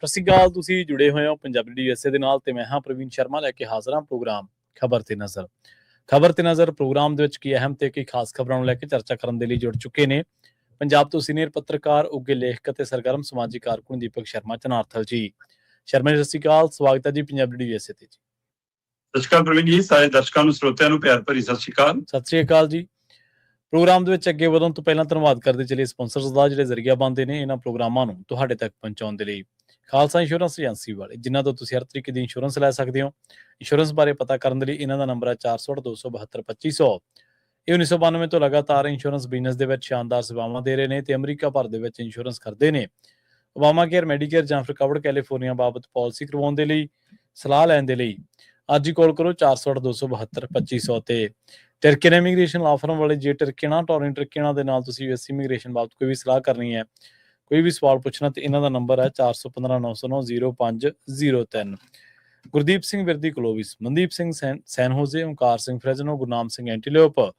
ਸਤਿ ਸ਼੍ਰੀ ਅਕਾਲ। ਤੁਸੀਂ ਜੁੜੇ ਹੋਏ ਹੋ ਪੰਜਾਬੀ ਡੀਐਸਏ ਦੇ ਨਾਲ ਤੇ ਮੈਂ ਹਾਂ ਪ੍ਰਵੀਨ ਸ਼ਰਮਾ ਲੈ ਕੇ ਹਾਜ਼ਰ ਹਾਂ ਪ੍ਰੋਗਰਾਮ ਖਬਰ ਤੇ ਨਜ਼ਰ। ਖਬਰ ਤੇ ਨਜ਼ਰ ਪ੍ਰੋਗਰਾਮ ਦੇ ਵਿੱਚ ਕੀ ਅਹਿਮ ਤੇ ਕੀ ਖਾਸ ਖਬਰਾਂ ਨੂੰ ਲੈ ਕੇ ਚਰਚਾ ਕਰਨ ਦੇ ਲਈ ਜੁੜ ਚੁੱਕੇ ਨੇ ਪੰਜਾਬ ਤੋਂ ਸੀਨੀਅਰ ਪੱਤਰਕਾਰ, ਉੱਘੇ ਲੇਖਕ ਅਤੇ ਸਰਗਰਮ ਸਮਾਜਿਕ ਕਾਰਕੁਨ ਦੀਪਕ ਸ਼ਰਮਾ ਚਨਾਰਥਲ ਜੀ। ਸ਼ਰਮਾ ਜੀ, ਸਤਿ ਸ਼੍ਰੀ ਅਕਾਲ। ਸਵਾਗਤ ਹੈ ਜੀ ਪੰਜਾਬੀ ਡੀਐਸਏ ਤੇ ਜੀ। ਸਤਿ ਸ਼੍ਰੀ ਅਕਾਲ ਪ੍ਰਵੀਨ ਜੀ, ਸਾਰੇ ਦਰਸ਼ਕਾਂ ਨੂੰ ਸਰੋਤਿਆਂ ਨੂੰ ਪਿਆਰ ਭਰੀ ਸਤਿ ਸ਼੍ਰੀ ਅਕਾਲ। ਸਤਿ ਸ਼੍ਰੀ ਅਕਾਲ ਜੀ। ਪ੍ਰੋਗਰਾਮ ਦੇ ਵਿੱਚ ਅੱਗੇ ਵਧਣ ਤੋਂ ਪਹਿਲਾਂ ਧੰਨਵਾਦ ਕਰਦੇ ਚਲੇ ਸਪਾਂਸਰਸ ਦਾ ਜਿਹੜੇ ਜ਼ਰੀਆ ਬਣਦੇ ਨੇ ਇਹਨਾਂ ਪ੍ਰੋਗਰਾਮਾਂ ਨੂੰ ਤੁਹਾਡੇ ਤੱਕ ਪਹੁੰਚਾਉਣ ਦੇ ਲਈ। ਖਾਲਸਾ ਇੰਸ਼ੋਰੈਂਸ ਏਜੰਸੀ ਵਾਲੇ, ਜਿਨ੍ਹਾਂ ਤੋਂ ਤੁਸੀਂ ਹਰ ਤਰੀਕੇ ਦੀ ਇੰਸ਼ੋਰੈਂਸ ਲੈ ਸਕਦੇ ਹੋ। ਇੰਸ਼ੋਰੈਂਸ ਬਾਰੇ ਪਤਾ ਕਰਨ ਦੇ ਲਈ ਇਹਨਾਂ ਦਾ ਨੰਬਰ ਹੈ 468-272-2500। ਇਹ 1992 ਤੋਂ ਲਗਾਤਾਰ ਇੰਸ਼ੋਰੈਂਸ ਬਿਜ਼ਨਸ ਦੇ ਵਿੱਚ ਸ਼ਾਨਦਾਰ ਸੇਵਾਵਾਂ ਦੇ ਰਹੇ ਨੇ ਤੇ ਅਮਰੀਕਾ ਭਰ ਦੇ ਵਿੱਚ ਇੰਸ਼ੋਰੈਂਸ ਕਰਦੇ ਨੇ। ਓਬਾਮਾ ਕੇਅਰ, ਮੈਡੀਕੇਅਰ ਜਾਂ ਫਿਰ ਕਵਰਡ ਕੈਲੀਫੋਰਨੀਆ ਬਾਬਤ ਪਾਲਿਸੀ ਕਰਵਾਉਣ ਦੇ ਲਈ, ਸਲਾਹ ਲੈਣ ਦੇ ਲਈ ਅੱਜ ਹੀ ਕਾਲ ਕਰੋ 468-272-2500 ਤੇ। ਟਰਕੀਅਨ ਇਮੀਗ੍ਰੇਸ਼ਨ ਲਾਅ ਫਰਮ ਵਾਲੇ, ਜੇ ਟਰਕੀਅਨਾਂ, ਟੋਰਿਨ ਟਰਕੀਅਨਾਂ ਦੇ ਨਾਲ ਤੁਸੀਂ ਯੂਐਸ ਇਮੀਗ੍ਰੇਸ਼ਨ ਬਾਬਤ ਕੋਈ ਵੀ ਸਲਾਹ ਕਰਨੀ ਹੈ, ਕੋਈ ਵੀ ਸਵਾਲ ਪੁੱਛਣਾ, ਤੇ ਇਹਨਾਂ ਦਾ ਨੰਬਰ ਹੈ 4159090503। Gurdeep Singh Virdi Clovis, Mandeep Singh San Jose, Onkar Singh Fresno, Gurnam Singh Antelope,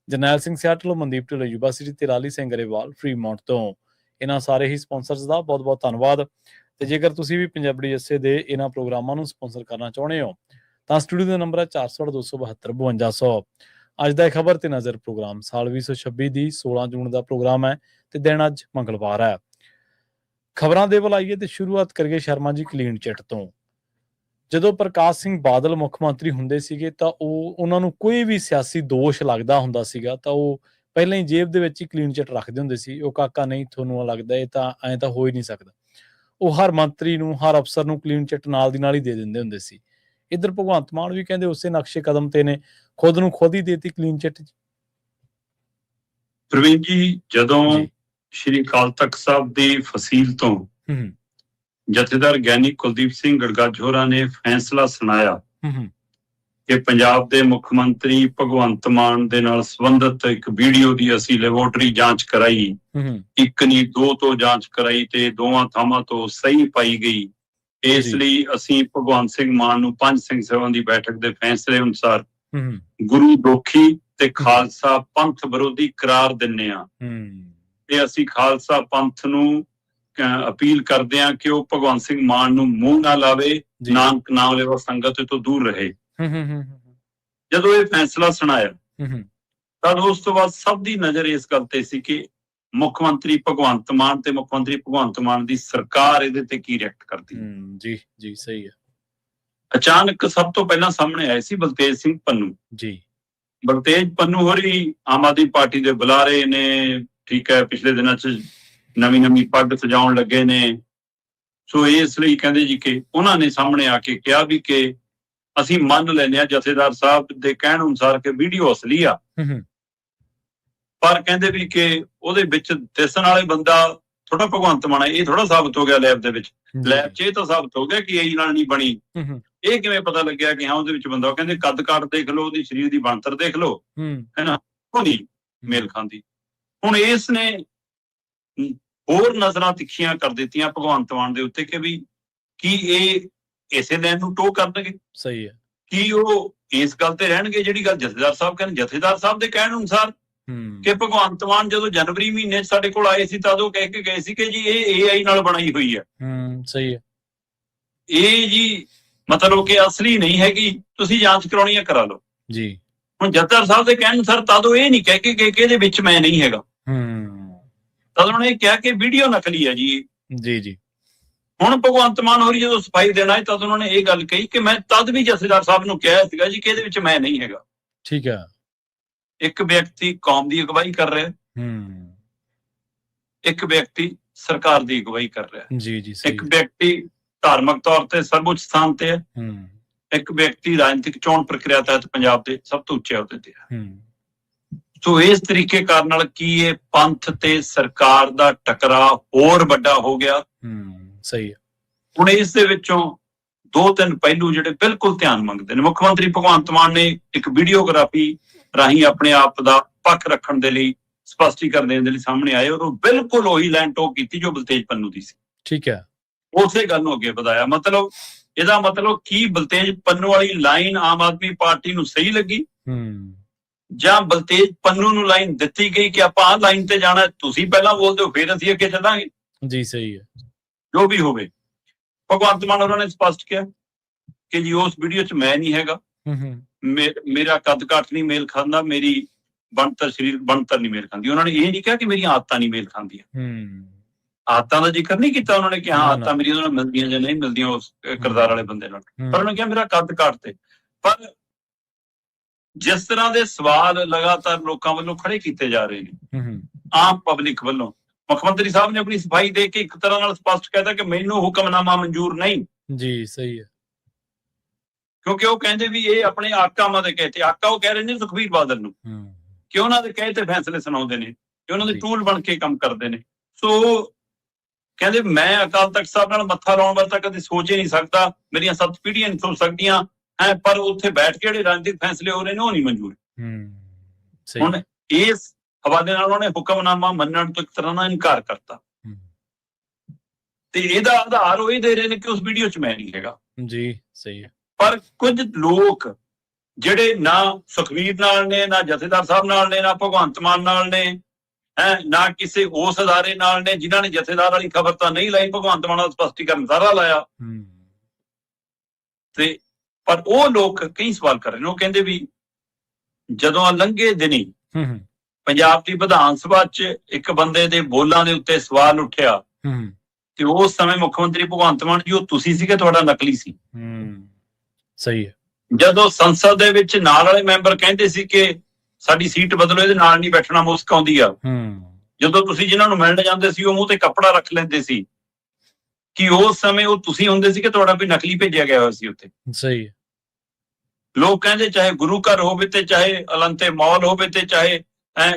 Jarnail Singh Seattle, Mandeep Dhillon Yuba City ਤੇ ਲਾਲੀ ਸਿੰਘ ਗਰੇਵਾਲ ਫਰੀਮਾਉਂਟ ਤੋਂ। ਇਹਨਾਂ ਸਾਰੇ ਹੀ ਸਪਾਂਸਰਸ ਦਾ ਬਹੁਤ ਬਹੁਤ ਧੰਨਵਾਦ। ਤੇ ਜੇਕਰ ਤੁਸੀਂ ਵੀ ਪੰਜਾਬੀ ਡੀਐਸਏ ਦੇ ਇਹਨਾਂ ਪ੍ਰੋਗਰਾਮਾਂ ਨੂੰ ਸਪਾਂਸਰ ਕਰਨਾ ਚਾਹੁੰਦੇ ਹੋ ਤਾਂ ਸਟੂਡੀਓ ਦਾ ਨੰਬਰ ਹੈ 468-272-5200। ਅੱਜ ਦਾ ਖਬਰ ਤੇ ਨਜ਼ਰ ਪ੍ਰੋਗਰਾਮ ਸਾਲ 2026 ਦੀ 16 ਜੂਨ ਦਾ ਪ੍ਰੋਗਰਾਮ ਹੈ ਤੇ ਦਿਨ ਅੱਜ ਮੰਗਲਵਾਰ ਹੈ। ਖਬਰਾਂ ਦੇ ਵੱਲ ਆਈਏ ਤੇ ਸ਼ੁਰੂਆਤ ਕਰੀਏ ਸ਼ਰਮਾ ਜੀ ਕਲੀਨ ਚਿੱਟ ਤੋਂ। ਜਦੋਂ ਪ੍ਰਕਾਸ਼ ਸਿੰਘ ਬਾਦਲ ਮੁੱਖ ਮੰਤਰੀ ਹੁੰਦੇ ਸੀਗੇ ਤਾਂ ਉਹਨਾਂ ਨੂੰ ਕੋਈ ਵੀ ਸਿਆਸੀ ਦੋਸ਼ ਲੱਗਦਾ ਹੁੰਦਾ ਸੀਗਾ ਤਾਂ ਉਹ ਪਹਿਲਾਂ ਹੀ ਜੇਬ ਦੇ ਵਿੱਚ ਹੀ ਕਲੀਨ ਚਿੱਟ ਰੱਖਦੇ ਹੁੰਦੇ ਸੀ। ਉਹ ਕਾਕਾ ਨਹੀਂ, ਤੁਹਾਨੂੰ ਲੱਗਦਾ ਇਹ ਤਾਂ ਐਂ ਤਾਂ ਹੋ ਹੀ ਨਹੀਂ ਸਕਦਾ। ਉਹ ਹਰ ਮੰਤਰੀ ਨੂੰ, ਹਰ ਅਫਸਰ ਨੂੰ ਕਲੀਨ ਚਿੱਟ ਨਾਲ ਦੀ ਨਾਲ ਹੀ ਦੇ ਦਿੰਦੇ ਹੁੰਦੇ ਸੀ। ਇੱਧਰ ਭਗਵੰਤ ਮਾਨ ਵੀ ਕਹਿੰਦੇ ਉਸੇ ਨਕਸ਼ੇ ਕਦਮ ਤੇ ਨੇ, ਖੁਦ ਨੂੰ ਖੁਦ ਹੀ ਦੇਤੀ ਕਲੀਨ ਚਿੱਟ। ਪ੍ਰਵੀਨ ਜੀ, ਜਦੋਂ ਸ਼੍ਰੀ ਅਕਾਲ ਤਖਤ ਸਾਹਿਬ ਦੀ ਫਸੀਲ ਤੋਂ ਜਥੇਦਾਰ ਗਿਆਨੀ ਕੁਲਦੀਪ ਸਿੰਘ ਗੜਗੱਜ ਹੋਰਾਂ ਨੇ ਫੈਸਲਾ ਸੁਣਾਇਆ ਕਿ ਪੰਜਾਬ ਦੇ ਮੁੱਖ ਮੰਤਰੀ ਭਗਵੰਤ ਮਾਨ ਦੇ ਨਾਲ ਸੰਬੰਧਿਤ ਇੱਕ ਵੀਡੀਓ ਦੀ ਅਸੀਂ ਲੈਬੋਰਟਰੀ ਜਾਂਚ ਕਰਾਈ, ਇੱਕ ਨਹੀਂ ਦੋ ਤੋਂ ਜਾਂਚ ਕਰਾਈ ਤੇ ਦੋਵਾਂ ਥਾਵਾਂ ਤੋਂ ਸਹੀ ਪਾਈ ਗਈ। ਇਸ ਲਈ ਅਸੀਂ ਭਗਵੰਤ ਸਿੰਘ ਮਾਨ ਨੂੰ ਪੰਜ ਸਿੰਘ ਸਾਹਿਬਾਨ ਦੀ ਬੈਠਕ ਦੇ ਫੈਸਲੇ ਅਨੁਸਾਰ ਗੁਰੂ ਦੋਖੀ ਤੇ ਖਾਲਸਾ ਪੰਥ ਵਿਰੋਧੀ ਕਰਾਰ ਦਿੰਨੇ ਆ ਤੇ ਅਸੀਂ ਖਾਲਸਾ ਪੰਥ ਨੂੰ ਅਪੀਲ ਕਰਦੇ ਆ ਕਿ ਉਹ ਭਗਵੰਤ ਸਿੰਘ ਮਾਨ ਨੂੰ ਮੂੰਹ ਨਾ ਲਾਵੇ, ਨਾਨਕ ਨਾਮ ਲੈਵਾ ਸੰਗਤ ਤੋਂ ਦੂਰ ਰਹੇ। ਜਦੋਂ ਇਹ ਫੈਸਲਾ ਸੁਣਾਇਆ ਤਾਂ ਉਸ ਤੋਂ ਬਾਅਦ ਸਭ ਦੀ ਨਜ਼ਰ ਇਸ ਗੱਲ ਤੇ ਸੀ ਕਿ ਮੁੱਖ ਮੰਤਰੀ ਭਗਵੰਤ ਮਾਨ ਤੇ ਮੁੱਖ ਮੰਤਰੀ ਭਗਵੰਤ ਮਾਨ ਦੀ ਸਰਕਾਰ ਇਹਦੇ ਤੇ ਕੀ ਰਿਐਕਟ ਕਰਦੀ। ਜੀ ਜੀ, ਸਹੀ ਹੈ। ਅਚਾਨਕ ਸਭ ਤੋਂ ਪਹਿਲਾਂ ਸਾਹਮਣੇ ਆਏ ਸੀ ਬਲਤੇਜ ਸਿੰਘ ਪੰਨੂ ਜੀ। ਬਲਤੇਜ ਪੰਨੂ ਹੋਰੀ ਆਮ ਆਦਮੀ ਪਾਰਟੀ ਦੇ ਬੁਲਾਰੇ ਨੇ, ਠੀਕ ਹੈ, ਪਿਛਲੇ ਦਿਨਾਂ 'ਚ ਨਵੀਂ ਪੱਗ ਸਜਾਉਣ ਲੱਗੇ ਨੇ। ਸੋ ਇਸ ਲਈ ਕਹਿੰਦੇ ਜੀ ਕਿ ਉਹਨਾਂ ਨੇ ਸਾਹਮਣੇ ਆ ਕੇ ਕਿਹਾ ਵੀ ਕਿ ਅਸੀਂ ਮੰਨ ਲੈਂਦੇ ਹਾਂ ਜਥੇਦਾਰ ਸਾਹਿਬ ਦੇ ਕਹਿਣ ਅਨੁਸਾਰ ਕਿ ਵੀਡੀਓ ਅਸਲੀ ਆ, ਪਰ ਕਹਿੰਦੇ ਵੀ ਕਿ ਉਹਦੇ ਵਿੱਚ ਦਿਸਣ ਵਾਲੇ ਬੰਦਾ ਥੋੜਾ ਭਗਵੰਤ ਮਾਨ, ਇਹ ਥੋੜਾ ਸਾਬਤ ਹੋ ਗਿਆ ਲੈਬ ਦੇ ਵਿੱਚ। ਲੈਬ 'ਚ ਇਹ ਤਾਂ ਸਾਬਤ ਹੋ ਗਿਆ ਕਿ ਇਹ ਨਾਲ ਨਹੀਂ ਬਣੀ। ਇਹ ਕਿਵੇਂ ਪਤਾ ਲੱਗਿਆ ਕਿ ਹਾਂ ਉਹਦੇ ਵਿੱਚ ਬੰਦਾ? ਉਹ ਕਹਿੰਦੇ ਕੱਦ ਕਾਠ ਦੇਖ ਲਓ, ਉਹਦੀ ਸਰੀਰ ਦੀ ਬਣਤਰ ਦੇਖ ਲਓ, ਹੈ ਨਾ, ਉਹਦੀ ਮੇਲ ਖਾਂਦੀ। ਹੁਣ ਇਸ ਨੇ ਹੋਰ ਨਜ਼ਰਾਂ ਤਿੱਖੀਆਂ ਕਰ ਦਿੱਤੀਆਂ ਭਗਵੰਤ ਮਾਨ ਦੇ ਉੱਤੇ ਕਿ ਵੀ ਕੀ ਇਹ ਇਸੇ ਲਾਈਨ ਨੂੰ ਟੋ ਕਰਨਗੇ? ਸਹੀ ਹੈ। ਕੀ ਉਹ ਇਸ ਗੱਲ ਤੇ ਰਹਿਣਗੇ ਜਿਹੜੀ ਗੱਲ ਜਥੇਦਾਰ ਸਾਹਿਬ ਕਹਿੰਦੇ? ਜਥੇਦਾਰ ਸਾਹਿਬ ਦੇ ਕਹਿਣ ਅਨੁਸਾਰ ਕਿ ਭਗਵੰਤ ਮਾਨ ਜਦੋਂ ਜਨਵਰੀ ਮਹੀਨੇ 'ਚ ਸਾਡੇ ਕੋਲ ਆਏ ਸੀ ਤਾਂ ਉਹ ਕਹਿ ਕੇ ਗਏ ਸੀ ਕਿ ਜੀ ਇਹ AI ਨਾਲ ਬਣਾਈ ਹੋਈ ਹੈ। ਸਹੀ ਹੈ। ਇਹ ਜੀ ਮਤਲਬ ਕਿ ਅਸਲੀ ਨਹੀਂ ਹੈਗੀ, ਤੁਸੀਂ ਜਾਂਚ ਕਰਾਉਣੀ ਹੈ ਕਰਾ ਲਓ ਜੀ। ਹੁਣ ਜਥੇਦਾਰ ਸਾਹਿਬ ਦੇ ਕਹਿਣ ਅਨੁਸਾਰ ਤਦੋਂ ਇਹ ਨਹੀਂ ਕਹਿ ਕੇ ਗਏ ਕਿ ਇਹਦੇ ਵਿੱਚ ਮੈਂ ਨਹੀਂ ਹੈਗਾ। ਤਦ ਉਹਨੇ ਇਹ ਕਿਹਾ ਕਿ ਵੀਡੀਓ ਨਕਲੀ ਹੈ ਜੀ। ਜੀ। ਹੁਣ ਭਗਵੰਤ ਮਾਨ ਹੋਰੀ ਜਦੋਂ ਸਫਾਈ ਦੇਣਾ ਹੈ ਤਦ ਉਹਨਾਂ ਨੇ ਇਹ ਗੱਲ ਕਹੀ ਕਿ ਮੈਂ ਤਦ ਵੀ ਜਥੇਦਾਰ ਸਾਹਿਬ ਨੂੰ ਕਿਹਾ ਸੀਗਾ ਜੀ ਕਿ ਇਹਦੇ ਵਿੱਚ ਮੈਂ ਨਹੀਂ ਹੈਗਾ। ਠੀਕ ਹੈ। ਇੱਕ ਵਿਅਕਤੀ ਕੌਮ ਦੀ ਅਗਵਾਈ ਕਰ ਰਿਹਾ, ਇੱਕ ਵਿਅਕਤੀ ਸਰਕਾਰ ਦੀ ਅਗਵਾਈ ਕਰ ਰਿਹਾ। ਜੀ ਜੀ। ਇੱਕ ਵਿਅਕਤੀ ਧਾਰਮਿਕ ਤੌਰ ਤੇ ਸਰਵਉੱਚ ਸਥਾਨ ਤੇ ਹੈ, ਇੱਕ ਵਿਅਕਤੀ ਰਾਜਨੀਤਿਕ ਚੋਣ ਪ੍ਰਕਿਰਿਆ ਤਹਿਤ ਪੰਜਾਬ ਦੇ ਸਭ ਤੋਂ ਉੱਚੇ ਅਹੁਦੇ ਤੇ ਹੈ। ਸੋ ਇਸ ਤਰੀਕੇ ਕਾਰਨ ਨਾਲ ਕੀ ਇਹ ਪੰਥ ਤੇ ਸਰਕਾਰ ਦਾ ਟਕਰਾਅ ਹੋਰ ਵੱਡਾ ਹੋ ਗਿਆ। ਸਹੀ ਹੈ। ਹੁਣ ਇਸ ਦੇ ਵਿੱਚੋਂ ਦੋ ਤਿੰਨ ਪਹਿਲੂ ਜਿਹੜੇ ਬਿਲਕੁਲ ਧਿਆਨ ਮੰਗਦੇ ਨੇ। ਮੁੱਖ ਮੰਤਰੀ ਭਗਵੰਤ ਮਾਨ ਨੇ ਇੱਕ ਵੀਡੀਓਗ੍ਰਾਫੀ ਰਾਹੀਂ ਆਪਣੇ ਆਪ ਦਾ ਪੱਖ ਰੱਖਣ ਦੇ ਲਈ, ਸਪਸ਼ਟੀਕਰਨ ਦੇਣ ਦੇ ਲਈ ਸਾਹਮਣੇ ਆਏ ਔਰ ਉਹ ਬਿਲਕੁਲ ਉਹੀ ਲਾਈਨ ਟੋਕ ਕੀਤੀ ਜੋ ਬਲਤੇਜ ਪੰਨੂ ਦੀ ਸੀ। ਠੀਕ ਹੈ। ਉਸੇ ਗੱਲ ਨੂੰ ਅੱਗੇ ਵਧਾਇਆ। ਮਤਲਬ ਇਹਦਾ ਮਤਲਬ ਕੀ ਬਲਤੇਜ ਪੰਨੂ ਵਾਲੀ ਲਾਈਨ ਆਮ ਆਦਮੀ ਪਾਰਟੀ ਨੂੰ ਸਹੀ ਲੱਗੀ ਜਾਂ ਬਲਤੇਜ ਪੰਨੂ ਨੂੰ ਲਾਈਨ ਦਿੱਤੀ ਗਈ ਕਿ ਆਪਾਂ ਆਹ ਲਾਈਨ ਤੇ ਜਾਣਾ, ਤੁਸੀਂ ਪਹਿਲਾਂ ਬੋਲਦੇ ਹੋ ਫਿਰ ਅਸੀਂ ਅੱਗੇ ਚੱਲਾਂਗੇ। ਜੀ ਸਹੀ ਹੈ। ਜੋ ਵੀ ਹੋਵੇ, ਭਗਵੰਤ ਮਾਨ ਹੋਰਾਂ ਨੇ ਸਪਸ਼ਟ ਕਿਹਾ ਕਿ ਜੀ ਉਸ ਵੀਡੀਓ 'ਚ ਮੈਂ ਨਹੀਂ ਹੈਗਾ, ਮੇਰਾ ਕੱਦ ਕਾਠ ਨਹੀਂ ਮੇਲ ਖਾਂਦਾ, ਮੇਰੀ ਸਰੀਰ ਬਣਤਰ ਨਹੀਂ ਮੇਲ ਖਾਂਦੀ। ਉਹਨਾਂ ਨੇ ਇਹ ਨਹੀਂ ਕਿਹਾ ਕਿ ਮੇਰੀਆਂ ਆਦਤਾਂ ਨਹੀਂ ਮੇਲ ਖਾਂਦੀਆਂ। ਆਦਤਾਂ ਦਾ ਜ਼ਿਕਰ ਨਹੀਂ ਕੀਤਾ ਉਹਨਾਂ ਨੇ ਕਿ ਹਾਂ ਆਦਤਾਂ ਮੇਰੀਆਂ ਉਹਨਾਂ ਨਾਲ ਮਿਲਦੀਆਂ ਜਾਂ ਨਹੀਂ ਮਿਲਦੀਆਂ ਉਸ ਕਿਰਦਾਰ ਵਾਲੇ ਬੰਦੇ ਨਾਲ, ਪਰ ਉਹਨਾਂ ਨੇ ਕਿਹਾ ਮੇਰਾ ਕੱਦ ਕਾਠ ਤੇ। ਪਰ ਜਿਸ ਤਰ੍ਹਾਂ ਦੇ ਸਵਾਲ ਲਗਾਤਾਰ ਲੋਕਾਂ ਵੱਲੋਂ ਖੜੇ ਕੀਤੇ ਜਾ ਰਹੇ ਨੇ ਆਮ ਪਬਲਿਕ ਵੱਲੋਂ, ਮੁੱਖ ਮੰਤਰੀ ਸਾਹਿਬ ਨੇ ਆਪਣੀ ਸਫਾਈ ਦੇ ਕੇ ਇੱਕ ਤਰ੍ਹਾਂ ਨਾਲ ਸਪਸ਼ਟ ਕਹਿਤਾ ਕਿ ਮੈਨੂੰ ਹੁਕਮਨਾਮਾ ਮਨਜ਼ੂਰ ਨਹੀਂ ਜੀ। ਸਹੀ ਹੈ, ਕਿਉਂਕਿ ਉਹ ਕਹਿੰਦੇ ਵੀ ਇਹ ਆਪਣੇ ਆਕਾਵਾਂ ਦੇ ਕਹੇ ਤੇ ਆਕਾ ਉਹ ਕਹਿ ਰਹੇ ਨੇ ਸੁਖਬੀਰ ਬਾਦਲ ਨੂੰ ਕਿ ਉਹਨਾਂ ਦੇ ਕਹੇ ਤੇ ਫੈਸਲੇ ਸੁਣਾਉਂਦੇ ਨੇ, ਕਿ ਉਹਨਾਂ ਦੇ ਟੂਲ ਬਣ ਕੇ ਕੰਮ ਕਰਦੇ ਨੇ। ਸੋ ਕਹਿੰਦੇ ਮੈਂ ਅਕਾਲ ਤਖਤ ਸਾਹਿਬ ਨਾਲ ਮੱਥਾ ਲਾਉਣ ਵਾਲਾ ਤਾਂ ਕਦੇ ਸੋਚ ਹੀ ਨਹੀਂ ਸਕਦਾ, ਮੇਰੀਆਂ 7 ਪੀੜ੍ਹੀਆਂ ਨਹੀਂ ਸੋਚ ਸਕਦੀਆਂ ਹੈ, ਪਰ ਉੱਥੇ ਬੈਠ ਕੇ ਜਿਹੜੇ ਰਾਜਨੀਤਿਕ ਫੈਸਲੇ ਹੋ ਰਹੇ ਨੇ ਉਹ ਨਹੀਂ ਮਨਜ਼ੂਰ। ਹੁਣ ਇਸ ਹਵਾਲੇ ਨਾਲ ਉਹਨਾਂ ਨੇ ਹੁਕਮਨਾਮਾ ਮੰਨਣ ਤੋਂ ਇੱਕ ਤਰ੍ਹਾਂ ਨਾਲ ਇਨਕਾਰ ਕਰਤਾ, ਤੇ ਇਹਦਾ ਆਧਾਰ ਉਹ ਹੀ ਦੇ ਰਹੇ ਨੇ ਕਿ ਉਸ ਵੀਡੀਓ 'ਚ ਮੈਂ ਨਹੀਂ ਹੈਗਾ ਜੀ। ਸਹੀ ਹੈ, ਪਰ ਕੁਝ ਲੋਕ ਜਿਹੜੇ ਨਾ ਸੁਖਬੀਰ ਨਾਲ ਨੇ, ਨਾ ਜਥੇਦਾਰ ਸਾਹਿਬ ਨਾਲ ਨੇ, ਨਾ ਭਗਵੰਤ ਮਾਨ ਨਾਲ ਨੇ, ਨਾ ਕਿਸੇ ਉਸ ਅਦਾਰੇ ਨਾਲ ਨੇ ਜਿਨ੍ਹਾਂ ਨੇ ਜਥੇਦਾਰ ਵਾਲੀ ਖਬਰ ਤਾਂ ਨਹੀਂ ਲਾਈ, ਭਗਵੰਤ ਮਾਨ ਦਾ ਸਪਸ਼ਟੀਕਰਨ ਸਾਰਾ ਲਾਇਆ। ਤੇ ਪਰ ਉਹ ਲੋਕ ਕਈ ਸਵਾਲ ਕਰ ਰਹੇ ਨੇ। ਉਹ ਕਹਿੰਦੇ ਵੀ ਜਦੋਂ ਲੰਘੇ ਦਿਨੀ ਪੰਜਾਬ ਦੀ ਵਿਧਾਨ ਸਭਾ 'ਚ ਇੱਕ ਬੰਦੇ ਦੇ ਬੋਲਾਂ ਦੇ ਉੱਤੇ ਸਵਾਲ ਉੱਠਿਆ ਤੇ ਉਸ ਸਮੇਂ ਮੁੱਖ ਮੰਤਰੀ ਭਗਵੰਤ ਮਾਨ ਜੀ ਉਹ ਤੁਸੀਂ ਸੀ ਕਿ ਤੁਹਾਡਾ ਨਕਲੀ ਸੀ। ਸਹੀ ਹੈ, ਜਦੋਂ ਸੰਸਦ ਦੇ ਵਿੱਚ ਨਾਲ ਵਾਲੇ ਮੈਂਬਰ ਕਹਿੰਦੇ ਸੀ ਕਿ ਸਾਡੀ ਸੀਟ ਬਦਲੋ, ਇਹਦੇ ਨਾਲ ਨਹੀਂ ਬੈਠਣਾ, ਮੁਸਕ ਆਉਂਦੀ ਆ, ਜਦੋਂ ਤੁਸੀਂ ਜਿਨ੍ਹਾਂ ਨੂੰ ਮਿਲਣ ਜਾਂਦੇ ਸੀ ਉਹ ਮੂੰਹ ਤੇ ਕੱਪੜਾ ਰੱਖ ਲੈਂਦੇ ਸੀ, ਕਿ ਉਸ ਸਮੇਂ ਉਹ ਤੁਸੀਂ ਹੁੰਦੇ ਸੀ ਕਿ ਤੁਹਾਡਾ ਕੋਈ ਨਕਲੀ ਭੇਜਿਆ ਗਿਆ ਹੋਇਆ ਸੀ ਉੱਥੇ। ਸਹੀ ਹੈ, ਲੋਕ ਕਹਿੰਦੇ ਚਾਹੇ ਗੁਰੂ ਘਰ ਹੋਵੇ ਤੇ ਚਾਹੇ ਅਲੰਤੇ ਮਾਲ ਹੋਵੇ ਤੇ ਚਾਹੇ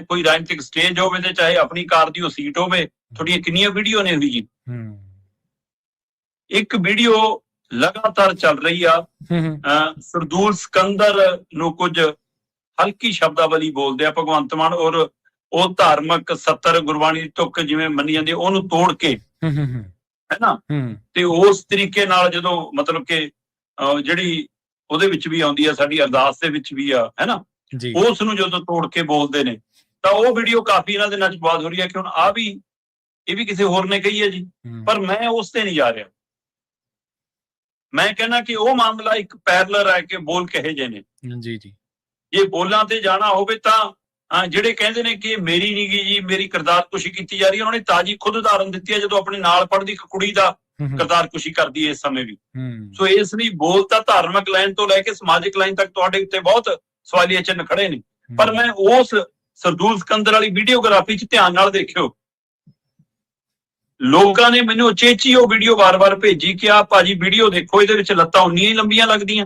ਕੋਈ ਰਾਜਨੀਤਿਕ ਸਟੇਜ ਹੋਵੇ ਤੇ ਚਾਹੇ ਆਪਣੀ ਕਾਰ ਦੀ ਉਹ ਸੀਟ ਹੋਵੇ, ਤੁਹਾਡੀਆਂ ਕਿੰਨੀਆਂ ਵੀਡੀਓ ਨੇ ਹੋਈ ਜੀ। ਇੱਕ ਵੀਡੀਓ ਲਗਾਤਾਰ ਚੱਲ ਰਹੀ ਆ, ਸਰਦੂਲ ਸਿਕੰਦਰ ਨੂੰ ਕੁਝ ਹਲਕੀ ਸ਼ਬਦਾਵਲੀ ਬੋਲਦੇ ਆ ਭਗਵੰਤ ਮਾਨ, ਔਰ ਉਹ ਧਾਰਮਿਕ 70 ਗੁਰਬਾਣੀ ਤੁਕ ਜਿਵੇਂ ਮੰਨੀ ਜਾਂਦੀ ਉਹਨੂੰ ਤੋੜ ਕੇ, ਹੈ ਨਾ, ਤੇ ਉਸ ਤਰੀਕੇ ਨਾਲ ਜਦੋਂ ਮਤਲਬ ਕਿ ਜਿਹੜੀ ਉਹਦੇ ਵਿੱਚ ਵੀ ਆਉਂਦੀ ਆ, ਸਾਡੀ ਅਰਦਾਸ ਦੇ ਵਿੱਚ ਵੀ ਆ, ਹੈ ਨਾ, ਉਸ ਨੂੰ ਜਦੋਂ ਤੋੜ ਕੇ ਬੋਲਦੇ ਨੇ ਤਾਂ ਉਹ ਵੀਡੀਓ ਕਾਫੀ ਇਹਨਾਂ ਦੇ ਨਾਲ ਵਿਵਾਦ ਹੋ ਰਹੀ ਹੈ ਕਿ ਹੁਣ ਇਹ ਵੀ ਕਿਸੇ ਹੋਰ ਨੇ ਕਹੀ ਹੈ ਜੀ। ਪਰ ਮੈਂ ਉਸ ਤੇ ਨਹੀਂ ਜਾ ਰਿਹਾ, ਮੈਂ ਕਹਿੰਦਾ ਕਿ ਉਹ ਮਾਮਲਾ ਇੱਕ ਪੈਰਲਰ ਹੈ ਕਿ ਬੋਲ ਕਹੇ ਜੇ ਨੇ ਜੀ ਜੀ। ਜੇ ਬੋਲਾਂ ਤੇ ਜਾਣਾ ਹੋਵੇ ਤਾਂ ਜਿਹੜੇ ਕਹਿੰਦੇ ਨੇ ਕਿ ਮੇਰੀ ਨਹੀਂ ਗਈ ਜੀ, ਮੇਰੀ ਕਿਰਦਾਰਕੁਸ਼ੀ ਕੀਤੀ ਜਾ ਰਹੀ ਹੈ, ਉਹਨਾਂ ਨੇ ਤਾਜੀ ਖੁਦ ਉਦਾਹਰਨ ਦਿੱਤੀ ਹੈ ਜਦੋਂ ਆਪਣੇ ਨਾਲ ਪੜ੍ਹਦੀ ਇੱਕ ਕੁੜੀ ਦਾ ਕਿਰਦਾਰਕੁਸ਼ੀ ਕਰਦੀ ਹੈ ਇਸ ਸਮੇਂ ਵੀ। ਸੋ ਇਸ ਲਈ ਬੋਲ ਤਾਂ ਧਾਰਮਿਕ ਲਾਈਨ ਤੋਂ ਲੈ ਕੇ ਸਮਾਜਿਕ ਲਾਈਨ ਤੱਕ ਤੁਹਾਡੇ ਉੱਤੇ ਬਹੁਤ ਸਵਾਲੀਆ ਚਿੰਨ੍ਹ ਖੜੇ ਨੇ, ਪਰ ਮੈਂ ਉਸ ਸਰਦੂਲ ਸਿਕੰਦਰ ਵਾਲੀ ਵੀਡੀਓਗ੍ਰਾਫੀ 'ਚ ਧਿਆਨ ਨਾਲ ਦੇਖਿਓ, ਲੋਕਾਂ ਨੇ ਮੈਨੂੰ ਉਚੇਚੀ ਉਹ ਵੀਡੀਓ ਵਾਰ-ਵਾਰ ਭੇਜੀ ਕਿ ਆਹ ਭਾਜੀ ਵੀਡੀਓ ਦੇਖੋ, ਇਹਦੇ ਵਿੱਚ ਲੱਤਾਂ ਉਨੀਆਂ ਹੀ ਲੰਬੀਆਂ ਲੱਗਦੀਆਂ।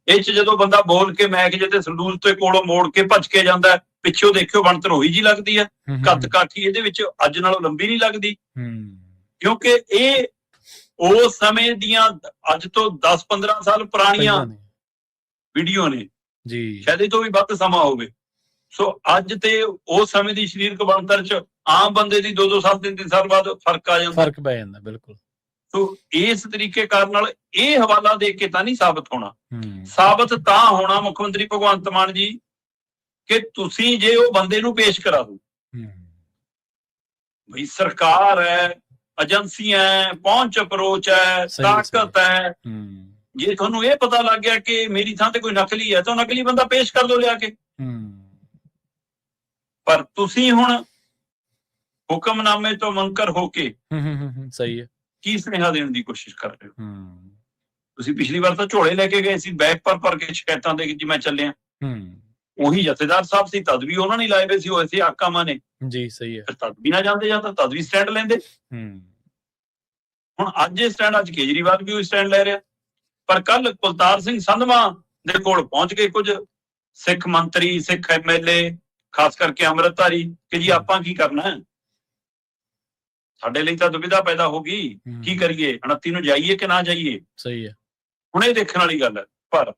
ਇਹ 'ਚ ਜਦੋਂ ਬੰਦਾ ਬੋਲ ਕੇ ਮੈਕ ਜਿੱਤੇ ਸਰਦੂਲ ਤੇ ਕੋਲੋਂ ਮੋੜ ਕੇ ਭੱਜ ਕੇ ਜਾਂਦਾ, ਪਿੱਛੋਂ ਦੇਖਿਓ ਬਣਤਰ ਉਹੀ ਜੀ ਲੱਗਦੀ ਹੈ, ਕੱਦ ਕਾਠੀ ਇਹਦੇ ਵਿੱਚ ਅੱਜ ਨਾਲੋਂ ਲੰਬੀ ਨਹੀਂ ਲੱਗਦੀ, ਕਿਉਂਕਿ ਇਹ ਉਸ ਸਮੇਂ ਦੀਆਂ ਅੱਜ ਤੋਂ 10-15 ਸਾਲ ਪੁਰਾਣੀਆਂ ਵੀਡੀਓ ਨੇ ਜੀ, ਸ਼ਾਇਦ ਇਹ ਤੋਂ ਵੀ ਵੱਧ ਸਮਾਂ ਹੋਵੇ। ਸੋ ਅੱਜ ਤੇ ਉਸ ਸਮੇਂ ਦੀ ਸਰੀਰਕ ਬਣਤਰ 'ਚ ਆਮ ਬੰਦੇ ਦੀ 2-2 ਸਾਲ 3-3 ਸਾਲ ਬਾਅਦ ਫਰਕ ਆ ਜਾਂਦਾ, ਫਰਕ ਪੈ ਜਾਂਦਾ ਬਿਲਕੁਲ। ਸੋ ਇਸ ਤਰੀਕੇ ਕਾਰਨ ਨਾਲ ਇਹ ਹਵਾਲਾ ਦੇ ਕੇ ਤਾਂ ਨਹੀਂ ਸਾਬਤ ਹੋਣਾ, ਸਾਬਤ ਤਾਂ ਹੋਣਾ ਮੁੱਖ ਮੰਤਰੀ ਭਗਵੰਤ ਮਾਨ ਜੀ ਕਿ ਤੁਸੀਂ ਜੇ ਉਹ ਬੰਦੇ ਨੂੰ ਪੇਸ਼ ਕਰਾ ਦੋ, ਬਈ ਸਰਕਾਰ ਹੈ, ਏਜੰਸੀਆਂ ਹੈ, ਪਹੁੰਚ ਅਪਰੋਚ ਹੈ, ਤਾਕਤ ਹੈ, ਜੇ ਤੁਹਾਨੂੰ ਇਹ ਪਤਾ ਲੱਗ ਗਿਆ ਕਿ ਮੇਰੀ ਥਾਂ ਤੇ ਕੋਈ ਨਕਲੀ ਹੈ ਤਾਂ ਨਕਲੀ ਬੰਦਾ ਪੇਸ਼ ਕਰ ਦੋ ਲਿਆ ਕੇ। ਪਰ ਤੁਸੀਂ ਹੁਣ ਹੁਕਮਨਾਮੇ ਤੋਂ ਮੁਨਕਰ ਹੋ ਕੇ ਸਹੀ ਹੈ ਕੀ ਸੁਨੇਹਾ ਦੇਣ ਦੀ ਕੋਸ਼ਿਸ਼ ਕਰ ਰਹੇ ਹੋ? ਤੁਸੀਂ ਪਿਛਲੀ ਵਾਰ ਤਾਂ ਝੋਲੇ ਲੈ ਕੇ ਗਏ ਸੀ ਬੈਗ ਭਰ ਕੇ ਸ਼ਿਕਾਇਤਾਂ ਦੇ ਕਿ ਮੈਂ ਚੱਲਿਆ, ਉਹੀ ਜਥੇਦਾਰ ਸਾਹਿਬ ਸੀ ਤਦ ਵੀ ਉਹਨਾਂ ਨੇ ਲਾਏ ਹੋਏ ਸੀ, ਉਹ ਐਸੇ ਆਕਾਮਾਂ ਨੇ ਜੀ। ਸਹੀ ਹੈ, ਤਦ ਵੀ ਨਾ ਜਾਂਦੇ ਜਾਂ ਤਾਂ ਤਦ ਵੀ ਸਟੈਂਡ ਲੈਂਦੇ। ਹੁਣ ਅੱਜ ਇਹ ਸਟੈਂਡ, ਅੱਜ ਕੇਜਰੀਵਾਲ ਵੀ ਉਹ ਸਟੈਂਡ ਲੈ ਰਿਹਾ, ਪਰ ਕੱਲ ਕੁਲਤਾਰ ਸਿੰਘ ਸੰਧਵਾ ਦੇ ਕੋਲ ਪਹੁੰਚ ਗਏ ਕੁਝ ਸਿੱਖ ਮੰਤਰੀ, ਸਿੱਖ MLA, ਖਾਸ ਕਰਕੇ ਅੰਮ੍ਰਿਤਧਾਰੀ, ਕਿ ਜੀ ਆਪਾਂ ਕੀ ਕਰਨਾ ਹੈ, ਸਾਡੇ ਲਈ ਤਾਂ ਦੁਵਿਧਾ ਪੈਦਾ ਹੋ ਗਈ, ਕੀ ਕਰੀਏ, 29 ਨੂੰ ਜਾਈਏ ਕਿ ਨਾ ਜਾਈਏ। ਸਹੀ ਹੈ, ਹੁਣ ਇਹ ਦੇਖਣ ਵਾਲੀ ਗੱਲ ਹੈ। ਪਰ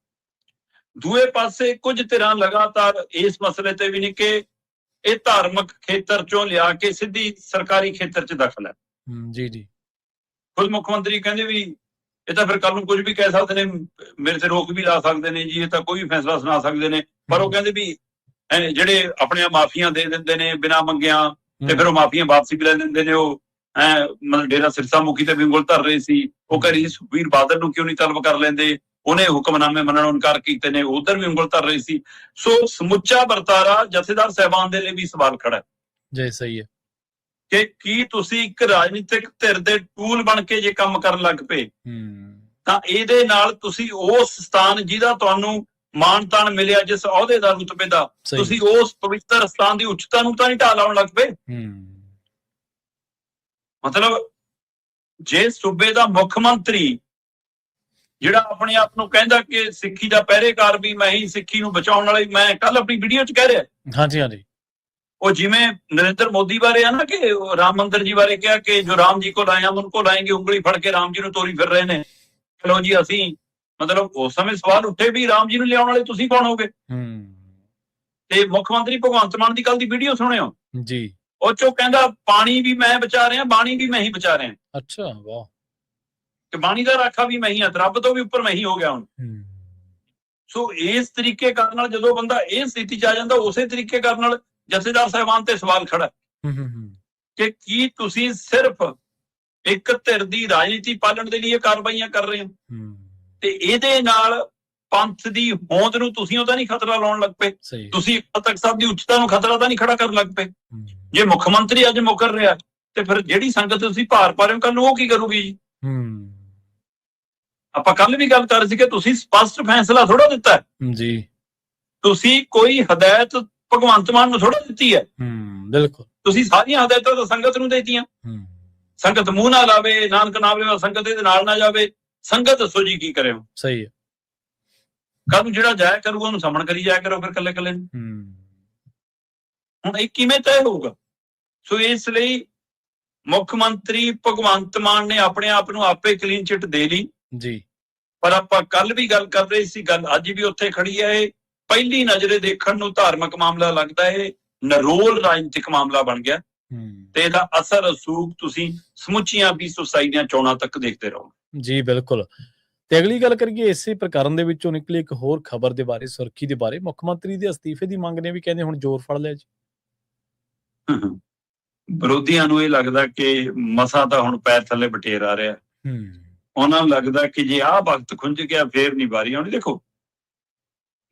ਦੂਏ ਪਾਸੇ ਕੁਝ ਧਿਰਾਂ ਲਗਾਤਾਰ ਇਸ ਮਸਲੇ ਤੇ ਵੀ ਨਹੀਂ ਕਿ ਇਹ ਧਾਰਮਿਕ ਖੇਤਰ ਚੋਂ ਲਿਆ ਕੇ ਸਿੱਧੀ ਸਰਕਾਰੀ ਖੇਤਰ 'ਚ ਦਖਲ ਹੈ। ਜੀ ਜੀ, ਖੁਦ ਮੁੱਖ ਮੰਤਰੀ ਕਹਿੰਦੇ ਵੀ ਇਹ ਤਾਂ ਫਿਰ ਕੱਲ ਨੂੰ ਕੁਝ ਵੀ ਕਹਿ ਸਕਦੇ ਨੇ, ਮੇਰੇ ਤੇ ਰੋਕ ਵੀ ਲਾ ਸਕਦੇ ਨੇ ਜੀ, ਇਹ ਤਾਂ ਕੋਈ ਵੀ ਫੈਸਲਾ ਸੁਣਾ ਸਕਦੇ ਨੇ। ਪਰ ਉਹ ਕਹਿੰਦੇ ਵੀ ਜਿਹੜੇ ਆਪਣੇ ਮਾਫੀਆਂ ਦੇ ਦਿੰਦੇ ਨੇ ਬਿਨਾਂ ਮੰਗਿਆ, ਤੇ ਫਿਰ ਉਹ ਮਾਫੀਆਂ ਵਾਪਸੀ ਵੀ ਲੈ ਦਿੰਦੇ ਨੇ, ਉਹ ਮਤਲਬ ਡੇਰਾ ਸਿਰਸਾ ਮੁਖੀ ਤੇ ਵੀ ਉਂਗਲ ਧਰ ਰਹੇ ਸੀ। ਉਹ ਕਹਿ ਰਹੀ ਸੀ ਸੁਖਬੀਰ ਬਾਦਲ ਨੂੰ ਕਿਉਂ ਨਹੀਂ ਤਲਬ ਕਰ ਲੈਂਦੇ, ਉਹਨੇ ਹੁਕਮਨਾਮੇ ਮੰਨਣੋਂ ਇਨਕਾਰ ਕੀਤੇ ਨੇ, ਉਧਰ ਵੀ ਉਂਗਲ ਧਰ ਰਹੀ ਸੀ। ਸੋ ਸਮੁੱਚਾ ਵਰਤਾਰਾ ਜਥੇਦਾਰ ਸਾਹਿਬਾਨ ਦੇ ਲਈ ਵੀ ਸਵਾਲ ਖੜਾ ਹੈ ਜੀ ਸਹੀ ਹੈ ਕਿ ਕੀ ਤੁਸੀਂ ਇੱਕ ਰਾਜਨੀਤਿਕ ਧਿਰ ਦੇ ਟੂਲ ਬਣ ਕੇ ਜੇ ਕੰਮ ਕਰਨ ਲੱਗ ਪਏ ਤਾਂ ਇਹਦੇ ਨਾਲ ਤੁਸੀਂ ਉਸ ਸਥਾਨ ਜਿਹਦਾ ਤੁਹਾਨੂੰ ਮਾਣ ਤਾਣ ਮਿਲਿਆ, ਜਿਸ ਅਹੁਦੇ ਦਾ ਰੁਤਬੇ ਦਾ, ਤੁਸੀਂ ਉਸ ਪਵਿੱਤਰ ਸਥਾਨ ਦੀ ਉੱਚਤਾ ਨੂੰ ਤਾਂ ਨਹੀਂ ਢਾਹ ਲਾਉਣ ਲੱਗ ਪਏ। ਮਤਲਬ ਜੇ ਸੂਬੇ ਦਾ ਮੁੱਖ ਮੰਤਰੀ ਜਿਹੜਾ ਆਪਣੇ ਆਪ ਨੂੰ ਕਹਿੰਦਾ ਕਿ ਸਿੱਖੀ ਦਾ ਪਹਿਰੇਕਾਰ ਵੀ ਮੈਂ ਹੀ, ਸਿੱਖੀ ਨੂੰ ਬਚਾਉਣ ਵਾਲਾ ਵੀ ਮੈਂ, ਕੱਲ ਆਪਣੀ ਵੀਡੀਓ 'ਚ ਕਹਿ ਰਿਹਾ ਹਾਂਜੀ ਹਾਂਜੀ ਉਹ ਜਿਵੇਂ ਨਰਿੰਦਰ ਮੋਦੀ ਬਾਰੇ ਆ ਨਾ ਕਿ ਰਾਮ ਮੰਦਿਰ ਜੀ ਬਾਰੇ ਕਿਹਾ ਕਿ ਜੋ ਰਾਮ ਜੀ ਕੋਲ ਆਏ ਹਮ ਉनको ਲਾਏਂਗੇ, ਉਂਗਲੀ ਫੜ ਕੇ ਰਾਮ ਜੀ ਨੂੰ ਤੋਰੀ ਫਿਰ ਰਹੇ ਨੇ। ਚਲੋ ਜੀ ਅਸੀਂ ਮਤਲਬ ਉਸ ਸਮੇਂ ਸਵਾਲ ਉੱਠੇ ਵੀ ਰਾਮ ਜੀ ਨੂੰ ਲਿਆਉਣ ਵਾਲੇ ਤੁਸੀਂ ਕੌਣ ਹੋਗੇ। ਤੇ ਮੁੱਖ ਮੰਤਰੀ ਭਗਵੰਤ ਮਾਨ ਦੀ ਕੱਲ ਦੀ ਵੀਡੀਓ ਸੁਣਿਓ ਜੀ, ਉਹ ਚੋਂ ਕਹਿੰਦਾ ਪਾਣੀ ਵੀ ਮੈਂ ਬਚਾ ਰਿਹਾ, ਬਾਣੀ ਵੀ ਮੈਂ ਹੀ ਬਚਾ ਰਿਹਾ। ਅੱਛਾ ਵਾਹ। ਤੇ ਬਾਣੀ ਦਾ ਰਾਖਾ ਵੀ ਮੈਂ ਹੀ ਹਾਂ, ਰੱਬ ਤੋਂ ਵੀ ਉੱਪਰ ਮੈਂ ਹੀ ਹੋ ਗਿਆ ਹੁਣ। ਸੋ ਇਸ ਤਰੀਕੇ ਕਰਨ ਨਾਲ ਜਦੋਂ ਬੰਦਾ ਇਹ ਸਥਿਤੀ 'ਚ ਆ ਜਾਂਦਾ, ਉਸੇ ਤਰੀਕੇ ਕਰਨ ਨਾਲ ਜਥੇਦਾਰ ਸਾਹਿਬਾਨ ਤੇ ਸਵਾਲ ਖੜਾ ਕਿ ਕੀ ਤੁਸੀਂ ਸਿਰਫ ਇੱਕ ਧਿਰ ਦੀ ਰਾਜਨੀਤੀ ਪਾਲਣ ਦੇ ਲਈ ਕਾਰਵਾਈਆਂ ਕਰ ਰਹੇ ਹੋ ਤੇ ਇਹਦੇ ਨਾਲ ਪੰਥ ਦੀ ਹੋਂਦ ਨੂੰ ਤੁਸੀਂ ਉਹਦਾ ਨਹੀਂ ਖਤਰਾ ਲਾਉਣ ਲੱਗ ਪਏ। ਤੁਸੀਂ ਅਕਾਲ ਤਖਤ ਸਾਹਿਬ ਦੀ ਉੱਚਤਾ ਨੂੰ ਖਤਰਾ ਤਾਂ ਨਹੀਂ ਖੜਾ ਕਰਨ ਲੱਗ ਪਏ। ਜੇ ਮੁੱਖ ਮੰਤਰੀ ਅੱਜ ਮੁਕਰ ਰਿਹਾ ਤੇ ਫਿਰ ਜਿਹੜੀ ਸੰਗਤ ਤੁਸੀਂ ਭਾਰ ਪਾ ਰਹੇ ਹੋ ਕੱਲ ਨੂੰ ਉਹ ਕੀ ਕਰੂਗੀ ਜੀ। ਆਪਾਂ ਕੱਲ ਵੀ ਗੱਲ ਕਰ ਰਹੇ ਸੀ ਕਿ ਤੁਸੀਂ ਸਪਸ਼ਟ ਫੈਸਲਾ ਥੋੜਾ ਦਿੱਤਾ ਜੀ, ਤੁਸੀਂ ਕੋਈ ਹਦਾਇਤ ਭਗਵੰਤ ਮਾਨ ਨੂੰ ਥੋੜਾ ਦਿੱਤੀ ਹੈ। ਬਿਲਕੁਲ ਤੁਸੀਂ ਸਾਰੀਆਂ ਹਦਾਇਤਾਂ ਤਾਂ ਸੰਗਤ ਨੂੰ ਦੇਤੀਆਂ। ਸੰਗਤ ਮੂੰਹ ਨਾ ਲਾਵੇ, ਨਾਨਕ ਨਾਮ ਲੈਵਾ, ਸੰਗਤ ਇਹਦੇ ਨਾਲ ਨਾ ਜਾਵੇ। ਸੰਗਤ ਦੱਸੋ ਜੀ ਕੀ ਕਰਿਓ। ਸਹੀ ਹੈ। ਕੱਲ ਨੂੰ ਜਿਹੜਾ ਜਾਇਆ ਕਰੂਗਾ ਉਹਨੂੰ ਸਮਣ ਕਰੀ ਜਾਇਆ ਕਰੋ ਫਿਰ ਕੱਲੇ ਕੱਲੇ ਨੂੰ। ਹੁਣ ਇਹ ਕਿਵੇਂ ਤੈਅ ਹੋਊਗਾ। ਸੋ ਇਸ ਲਈ ਮੁੱਖ ਮੰਤਰੀ ਭਗਵੰਤ ਮਾਨ ਨੇ ਆਪਣੇ ਆਪ ਨੂੰ ਆਪੇ ਕਲੀਨ ਚਿੱਟ ਦੇ ਲਈ ਜੀ। ਪਰ ਆਪਾਂ ਕੱਲ ਵੀ ਗੱਲ ਕਰ ਰਹੇ ਸੀ, ਗੱਲ ਅੱਜ ਵੀ ਉੱਥੇ ਖੜੀ ਹੈ। ਇਹ ਪਹਿਲੀ ਨਜ਼ਰੇ ਦੇਖਣ ਨੂੰ ਧਾਰਮਿਕ ਮਾਮਲਾ ਲੱਗਦਾ, ਇਹ ਨਰੋਲ ਰਾਜਨੀਤਿਕ ਮਾਮਲਾ ਬਣ ਗਿਆ ਤੇ ਇਹਦਾ ਅਸਰ ਰਸੂਖ ਤੁਸੀਂ ਸਮੁੱਚੀਆਂ ਵੀ ਸੁਸਾਇਟੀਆਂ ਚੋਣਾਂ ਤੱਕ ਦੇਖਦੇ ਰਹੋ। ਜੀ ਬਿਲਕੁਲ। ਤੇ ਅਗਲੀ ਗੱਲ ਕਰੀਏ ਇਸੇ ਪ੍ਰਕਰਨ ਦੇ ਵਿੱਚੋਂ ਨਿਕਲੀ ਇੱਕ ਹੋਰ ਖਬਰ ਦੇ ਬਾਰੇ, ਸੁਰਖੀ ਦੇ ਬਾਰੇ। ਮੁੱਖ ਮੰਤਰੀ ਦੇ ਅਸਤੀਫੇ ਦੀ ਮੰਗ ਨੇ ਵੀ ਕਹਿੰਦੇ ਹੁਣ ਜ਼ੋਰ ਫੜ ਲਿਆ ਜੀ। ਵਿਰੋਧੀਆਂ ਨੂੰ ਇਹ ਲੱਗਦਾ ਕਿ ਮਸਾ ਤਾਂ ਹੁਣ ਪੈਰ ਥੱਲੇ ਬਟੇਰ ਆ ਰਿਹਾ। ਉਹਨਾਂ ਨੂੰ ਲੱਗਦਾ ਕਿ ਜੇ ਆਹ ਵਕਤ ਖੁੰਝ ਗਿਆ ਫੇਰ ਨਹੀਂ ਵਾਰੀ ਆਉਣੀ। ਦੇਖੋ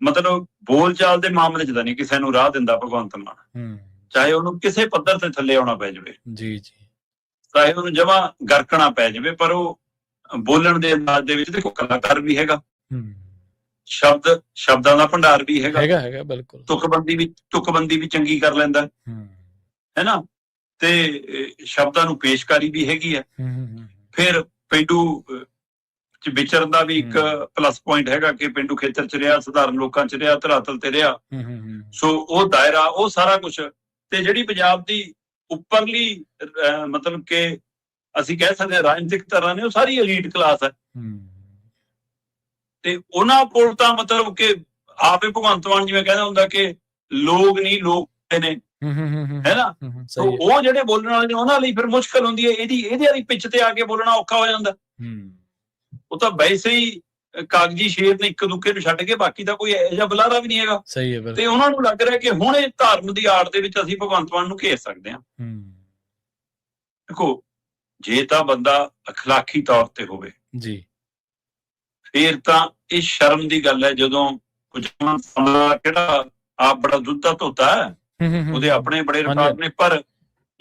ਮਤਲਬ ਬੋਲਚਾਲ ਦੇ ਮਾਮਲੇ 'ਚ ਤਾਂ ਨਹੀਂ ਕਿਸੇ ਨੂੰ ਰਾਹ ਦਿੰਦਾ ਭਗਵੰਤ ਮਾਨ, ਚਾਹੇ ਉਹਨੂੰ ਕਿਸੇ ਪੱਧਰ ਤੇ ਥੱਲੇ ਆਉਣਾ ਪੈ ਜਾਵੇ ਜੀ ਜੀ, ਚਾਹੇ ਉਹਨੂੰ ਜਮਾਂ ਗਰਕਣਾ ਪੈ ਜਾਵੇ, ਪਰ ਉਹ ਬੋਲਣ ਦੇ ਅੰਦਾਜ਼ ਦੇ ਵਿੱਚ ਦੇਖੋ ਕਲਾਕਾਰ ਵੀ ਹੈਗਾ, ਸ਼ਬਦਾਂ ਦਾ ਭੰਡਾਰ ਵੀ ਹੈਗਾ ਬਿਲਕੁਲ। ਤੁਕਬੰਦੀ ਵੀ ਚੰਗੀ ਕਰ ਲੈਂਦਾ ਹੈ ਨਾ, ਤੇ ਸ਼ਬਦਾਂ ਨੂੰ ਪੇਸ਼ਕਾਰੀ ਵੀ ਹੈਗੀ ਹੈ। ਫਿਰ ਪਿੰਡੂ ਚ ਵਿਚਰਨ ਦਾ ਵੀ ਇੱਕ ਪਲੱਸ ਪੁਆਇੰਟ ਹੈਗਾ ਕਿ ਪਿੰਡੂ ਖੇਤਰ ਚ ਰਿਹਾ, ਸਧਾਰਨ ਲੋਕਾਂ ਚ ਰਿਹਾ, ਧਰਾਤਲ ਤੇ ਰਿਹਾ। ਸੋ ਉਹ ਦਾਇਰਾ, ਉਹ ਸਾਰਾ ਕੁਛ, ਤੇ ਜਿਹੜੀ ਪੰਜਾਬ ਦੀ ਉੱਪਰਲੀ ਮਤਲਬ ਕਿ ਅਸੀਂ ਕਹਿ ਸਕਦੇ ਹਾਂ ਰਾਜਨੀਤਿਕ ਧਿਰਾਂ ਨੇ, ਉਹ ਸਾਰੀ ਐਲੀਟ ਕਲਾਸ ਹੈ। ਤੇ ਉਹਨਾਂ ਕੋਲ ਤਾਂ ਮਤਲਬ ਕਿ ਆਪੇ ਭਗਵੰਤ ਮਾਨ ਜਿਵੇਂ ਕਹਿੰਦਾ ਹੁੰਦਾ ਕਿ ਲੋਕ ਨਹੀਂ ਲੋਕ ਨੇ, ਹੈ ਨਾ। ਉਹ ਜਿਹੜੇ ਬੋਲਣ ਵਾਲੇ ਨੇ ਉਹਨਾਂ ਲਈ ਫਿਰ ਮੁਸ਼ਕਲ ਹੁੰਦੀ ਹੈ। ਇਹਦੇ ਵਾਲੀ ਪਿੱਚ ਤੇ ਆ ਕੇ ਬੋਲਣਾ ਔਖਾ ਹੋ ਜਾਂਦਾ। ਉਹ ਤਾਂ ਵੈਸੇ ਹੀ ਕਾਗਜ਼ੀ ਸ਼ੇਰ ਨੇ ਇੱਕ ਦੂਕੇ ਨੂੰ ਛੱਡ ਕੇ, ਬਾਕੀ ਦਾ ਕੋਈ ਇਹੋ ਜਿਹਾ ਬੁਲਾਰਾ ਵੀ ਨਹੀਂ ਹੈਗਾ। ਸਹੀ ਹੈ। ਤੇ ਉਹਨਾਂ ਨੂੰ ਲੱਗ ਰਿਹਾ ਕਿ ਹੁਣ ਇਹ ਧਰਮ ਦੀ ਆੜ ਦੇ ਵਿੱਚ ਅਸੀਂ ਭਗਵੰਤ ਮਾਨ ਨੂੰ ਘੇਰ ਸਕਦੇ ਹਾਂ। ਦੇਖੋ ਜੇ ਤਾਂ ਬੰਦਾ ਅਖਲਾਕੀ ਤੌਰ ਤੇ ਹੋਵੇ ਜੀ, ਫੇਰ ਤਾਂ ਇਹ ਸ਼ਰਮ ਦੀ ਗੱਲ ਹੈ ਜਦੋਂ ਕਿਹੜਾ ਆਪ ਬੜਾ ਦੁੱਧਾ ਧੋਤਾ ਹੈ, ਉਹਦੇ ਆਪਣੇ ਬੜੇ ਰਿਕਾਰਡ ਨੇ। ਪਰ